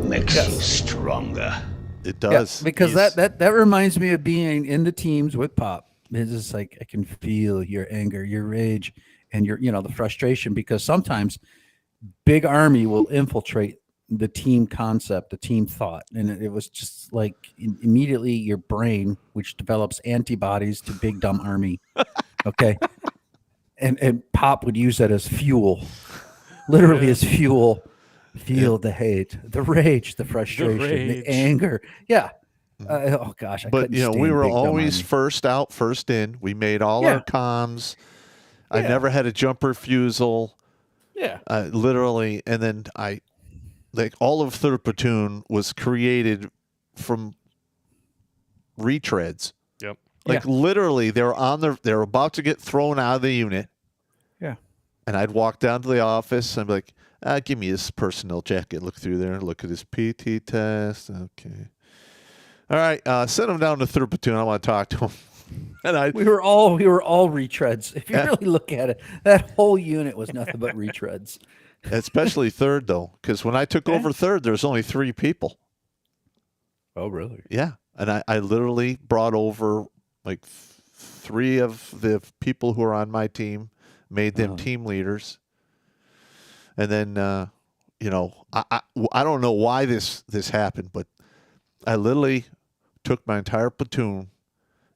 makes you stronger. It Yeah, does. because that reminds me of being in the teams with Pop. It's just like I can feel your anger, your rage, and your the frustration, because sometimes big army will infiltrate the team concept, the team thought, and it was just like immediately your brain, which develops antibodies to big dumb army, okay, and Pop would use that as fuel, literally as fuel. Feel the hate, the rage, the frustration, rage. the anger. Yeah. Oh gosh. I But couldn't we stand were big dumb always army. first out, first in. We made all Yeah. our comms. I Yeah. never had a jump refusal. Yeah. Literally, and then all of 3rd Platoon was created from retreads. Yep. Like literally, they were about to get thrown out of the unit, Yeah. and I'd walk down to the office and be like, give me his personnel jacket. Look through there. Look at his PT test. Okay. All right. Send him down to 3rd Platoon. I want to talk to him. And We were all retreads. If you really look at it, that whole unit was nothing but retreads. especially 3rd, though, because when I took over 3rd, there was only 3 people. Oh, really? Yeah. And I literally brought over like 3 of the people who are on my team, made them team leaders. And then, I don't know why this happened, but I literally took my entire platoon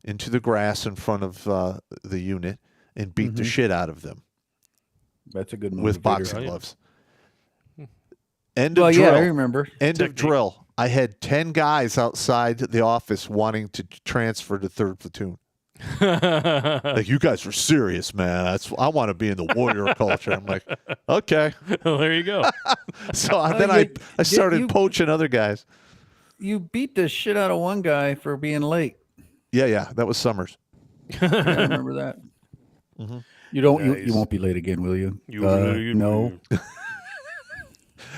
into the grass in front of the unit and beat the shit out of them That's a good motivator. with boxing gloves. End Well, of yeah, drill. I remember. End of Technique. drill. I had 10 guys outside the office wanting to transfer to 3rd Platoon. Like, you guys are serious, man. I want to be in the warrior culture. I'm like, okay. Well, there you go. So then I started poaching other guys. You beat the shit out of one guy for being late. Yeah, that was Summers. I remember that. You don't. Nice. You won't be late again, will you? You- No.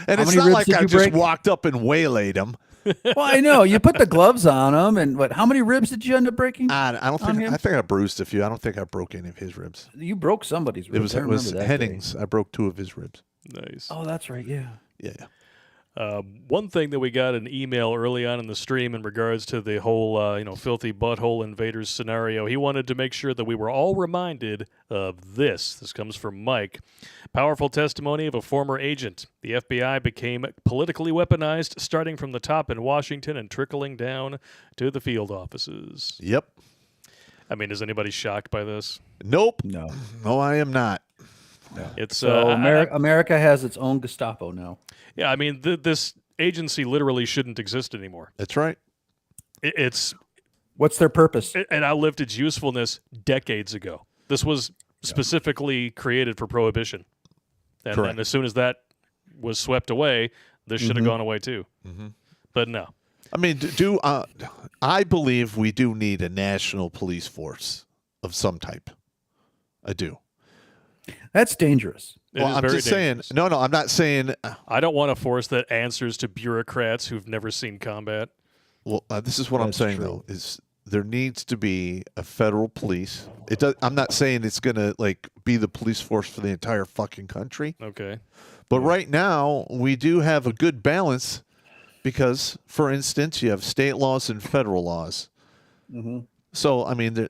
And How it's many not ribs like did I you just break? walked up and waylaid him. Well, I know you put the gloves on him, and what? How many ribs did you end up breaking? I don't think. him? I think I bruised a few. I don't think I broke any of his ribs. You broke somebody's ribs. It I was remember that day. Hennings. I broke 2 of his ribs. Nice. Oh, that's right. Yeah. Yeah. One thing that we got an email early on in the stream in regards to the whole, Filthy Butthole Invaders scenario, he wanted to make sure that we were all reminded of this. This comes from Mike. Powerful testimony of a former agent. The FBI became politically weaponized, starting from the top in Washington and trickling down to the field offices. Yep. I mean, is anybody shocked by this? Nope. No. No, I am not. It's So I- America has its own Gestapo now. yeah, I mean, this agency literally shouldn't exist anymore. That's right. It's What's their purpose? it outlived its usefulness decades ago. This was specifically created for prohibition. And Correct. then as soon as that was swept away, this should have gone away too. But no. I mean, I believe we do need a national police force of some type. I do. That's dangerous. It Well, is I'm very just dangerous. saying. No, I'm not saying. I don't want a force that answers to bureaucrats who've never seen combat. Well, this is what I'm That's saying true. though: is there needs to be a federal police. It does. I'm not saying it's gonna be the police force for the entire fucking country. Okay. But right now, we do have a good balance because, for instance, you have state laws and federal laws. So, I mean,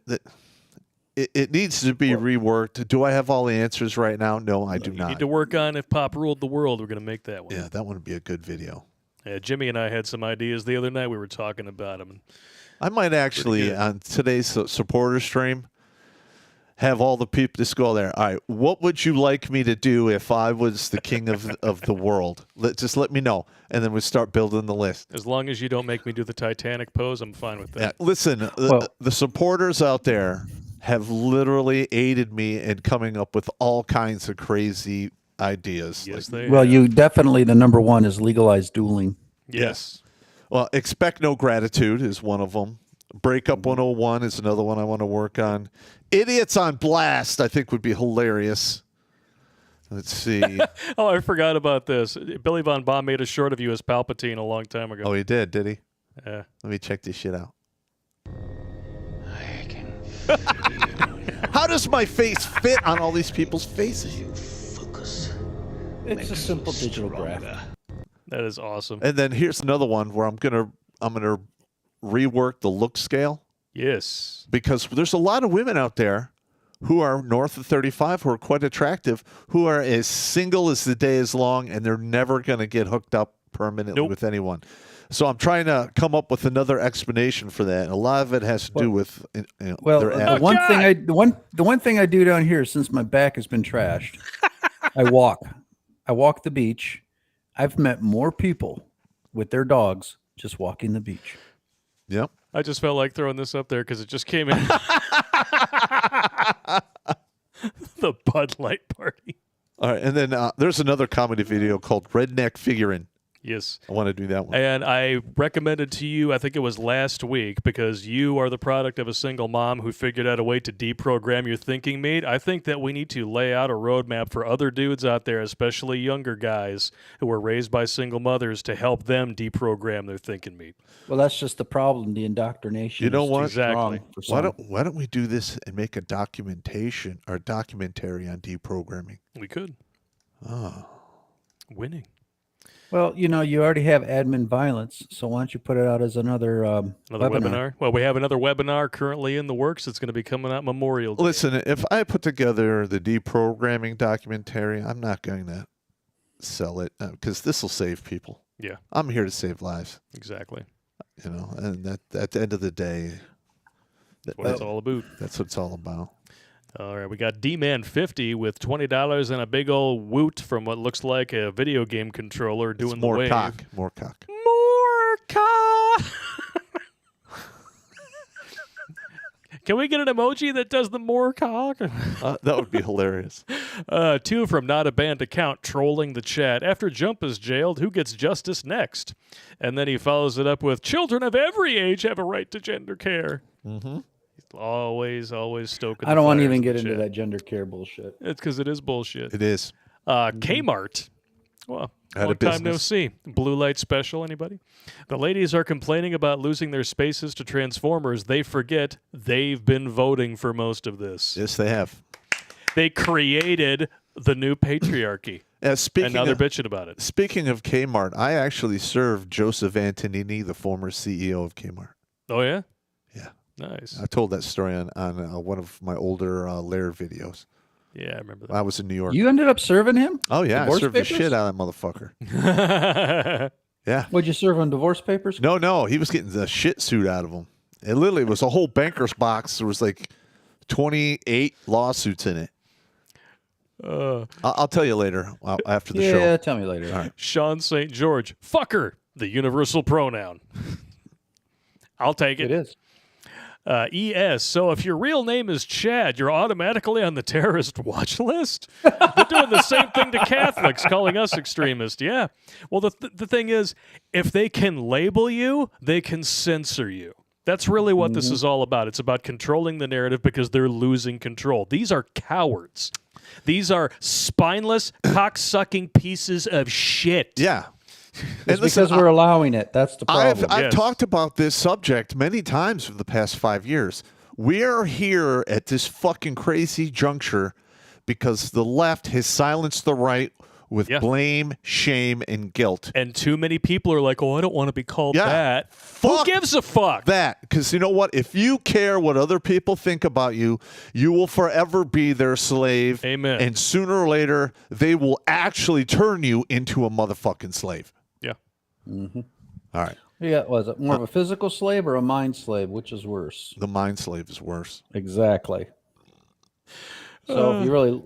it needs to be reworked. Do I have all the answers right now? No, I do You not. need to work on if Pop ruled the world. We're going to make that one. Yeah, that would be a good video. Yeah, Jimmy and I had some ideas the other night. We were talking about them. I might actually, good. on today's supporter stream, have all the people just go there. All right, what would you like me to do if I was the king of the world? Just let me know, and then we start building the list. As long as you don't make me do the Titanic pose, I'm fine with that. Yeah, listen, the supporters out there have literally aided me in coming up with all kinds of crazy ideas. Yes, they Well, have. you definitely, the number one is legalized dueling. Yes. Well, expect no gratitude is one of them. Breakup 101 is another one I want to work on. Idiots on Blast, I think, would be hilarious. Let's see. Oh, I forgot about this. Billy Von Baum made a short of you as Palpatine a long time ago. Oh, he did he? Yeah. Let me check this shit out. I can feel How does my face fit on all these people's faces? you focus. It's a simple digital graph. That is awesome. And then here's another one where I'm gonna rework the look scale, Yes. because there's a lot of women out there who are north of 35 who are quite attractive, who are as single as the day is long, and they're never gonna get hooked up permanently with anyone. So I'm trying to come up with another explanation for that. And a lot of it has to do with Well, their the attitude. one thing I do down here, since my back has been trashed, I walk. I walk the beach. I've met more people with their dogs just walking the beach. Yep. I just felt like throwing this up there because it just came in. The Bud Light party. All right, and then there's another comedy video called Redneck Figuring. Yes. I want to do that one. And I recommended to you, I think it was last week, because you are the product of a single mom who figured out a way to deprogram your thinking meat. I think that we need to lay out a roadmap for other dudes out there, especially younger guys who were raised by single mothers, to help them deprogram their thinking meat. Well, that's just the problem. The indoctrination. You know is what? too Exactly. strong for some. Why don't we do this and make a documentary on deprogramming? We could. Oh. Winning. Well, you already have admin violence, so why don't you put it out as another Webinar. Well, we have another webinar currently in the works. It's going to be coming out Memorial Day. Listen, if I put together the deprogramming documentary, I'm not going to sell it because this will save people. Yeah, I'm here to save lives, exactly. and that at the end of the day, That's what it's all about. that's what it's all about. All right, we got D-Man 50 with $20 and a big old woot from what looks like a video game controller doing It's the more wave. cock, more cock. More cock. Can we get an emoji that does the more cock? That would be hilarious. 2 from Not a Banned Account trolling the chat. After Jump is jailed, who gets justice next? And then he follows it up with, children of every age have a right to gender care. Mm-hmm. Always stoking I don't want to fires even in get the into chat. that gender care bullshit. It's because it is bullshit. It is. Kmart. Well, Out of long time no business. see. Blue light special, anybody? The ladies are complaining about losing their spaces to Transformers. They forget they've been voting for most of this. Yes, they have. They created the new patriarchy, and Speaking now they're of, bitching about it. speaking of Kmart, I actually served Joseph Antonini, the former CEO of Kmart. Oh, yeah? Yeah. Nice. I told that story on one of my older Lair videos. Yeah, I remember I was in New York. You ended up serving him? Oh, yeah. Divorce I served papers? the shit out of that motherfucker. that. Yeah. What'd you serve on divorce papers? No. He was getting the shit suit out of him. It literally was a whole banker's box. There was like 28 lawsuits in it. I'll tell you later after the show. Yeah, tell me later. All right. Sean St. George. Fucker, the universal pronoun. I'll take It it. is. ES. So if your real name is Chad, you're automatically on the terrorist watch list? They're doing the same thing to Catholics, calling us extremist. Yeah. Well, the thing is, if they can label you, they can censor you. That's really what this is all about. It's about controlling the narrative because they're losing control. These are cowards. These are spineless, cock-sucking pieces of shit. Yeah. It's because we're allowing it. That's the problem. I've Yes. talked about this subject many times for the past 5 years. We're here at this fucking crazy juncture because the left has silenced the right with Yeah. blame, shame, and guilt. And too many people are like, oh, I don't want to be called Yeah. that. Fuck Who gives a fuck? That, because you know what? If you care what other people think about you, you will forever be their slave. Amen. And sooner or later, they will actually turn you into a motherfucking slave. Yeah. All right. Yeah, was it more of a physical slave or a mind slave? Which is worse? The mind slave is worse. Exactly. So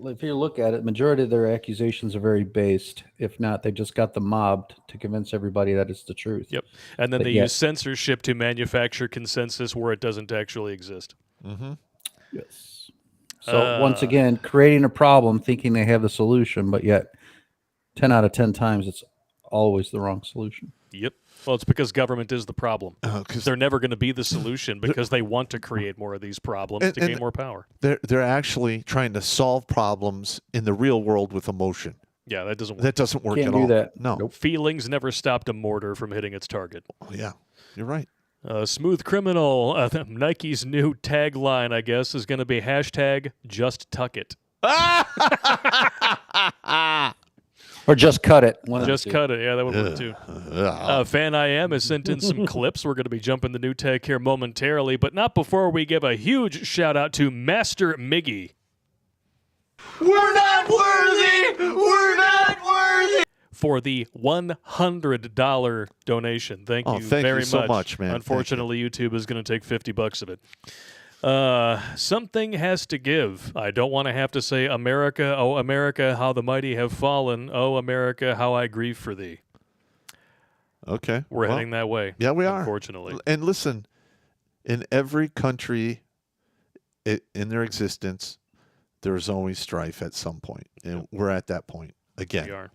if you look at it, majority of their accusations are very based. If not, they just got the mob to convince everybody that it's the truth. Yep. And then But they yet- use censorship to manufacture consensus where it doesn't actually exist. Yes. So once again, creating a problem, thinking they have the solution, but yet 10 out of 10 times it's always the wrong solution. Yep. Well, it's because government is the problem. 'Cause They're never going to be the solution because they want to create more of these problems to gain more power. they're actually trying to solve problems in the real world with emotion. Yeah, that doesn't work. That doesn't work Can't at do all. that. No. Nope. Feelings never stopped a mortar from hitting its target. Yeah, you're right. Smooth Criminal, Nike's new tagline, I guess, is going to be hashtag just tuck it. Or just cut it. Just cut it. Yeah, that would work too. Fan I Am has sent in some clips. We're going to be jumping the new tag here momentarily, but not before we give a huge shout out to Master Miggy. We're not worthy! We're not worthy! For the $100 donation. Thank you thank very you so much, man. Unfortunately, YouTube is going to take $50 of it. Something has to give. I don't want to have to say, America, oh, America, how the mighty have fallen. Oh, America, how I grieve for thee. Okay. We're well, heading that way. Yeah, we are. Unfortunately. And listen, in every country in their existence, there's always strife at some point. And we're at that point again. We are.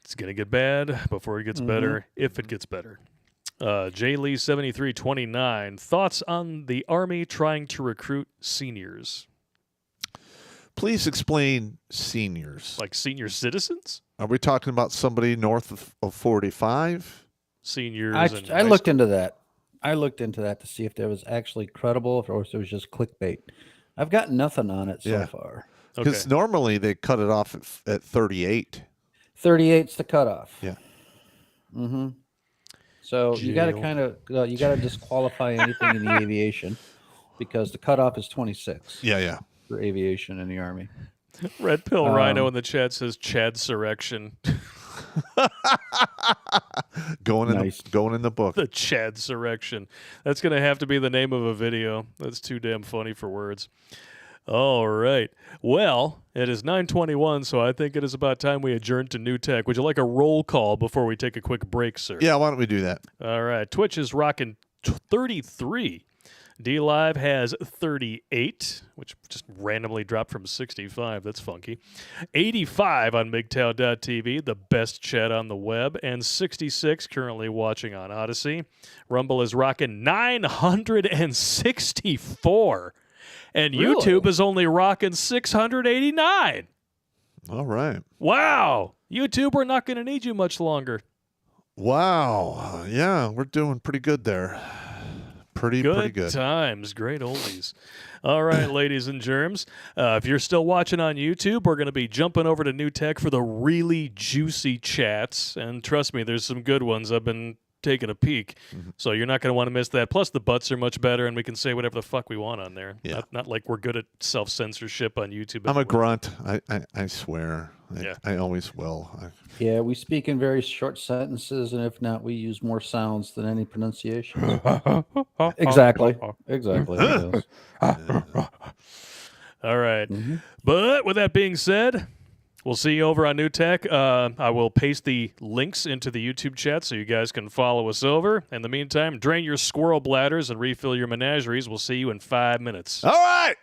It's going to get bad before it gets better, if it gets better. J. Lee 7329. Thoughts on the Army trying to recruit seniors? Please explain seniors. Like senior citizens? Are we talking about somebody north of 45? Seniors. and I looked into that. I looked into that to see if that was actually credible or if it was just clickbait. I've got nothing on it so far. Because normally they cut it off at 38. 38's the cutoff. Yeah. Mm-hmm. So you got to Jail. kind of you got to disqualify anything in the aviation because the cutoff is 26 Yeah. for aviation in the Army. Red Pill Rhino in the chat says Chad Surrection. Going Nice. in the book. The Chad Surrection. That's going to have to be the name of a video. That's too damn funny for words. All right. Well, it is 9:21, so I think it is about time we adjourn to new tech. Would you like a roll call before we take a quick break, sir? Yeah, why don't we do that? All right. Twitch is rocking 33. D-Live has 38, which just randomly dropped from 65. That's funky. 85 on MGTOW.tv, the best chat on the web, and 66 currently watching on Odyssey. Rumble is rocking 964, and Really? YouTube is only rocking 689. All right. Wow. YouTube, we're not going to need you much longer. Wow. Yeah, we're doing pretty good there. Pretty good. Times, great oldies. All right, ladies and germs. If you're still watching on YouTube, we're going to be jumping over to New Tech for the really juicy chats. And trust me, there's some good ones. I've been taking a peek. So you're not going to want to miss that. Plus, the butts are much better, and we can say whatever the fuck we want on there. Yeah. Not like we're good at self-censorship on YouTube. I'm a anyway. grunt. I swear. Yeah. I always will. Yeah, we speak in very short sentences, and if not, we use more sounds than any pronunciation. Exactly. Exactly. Yes. All right. But with that being said, we'll see you over on New Tech. I will paste the links into the YouTube chat so you guys can follow us over. In the meantime, drain your squirrel bladders and refill your menageries. We'll see you in 5 minutes. All right.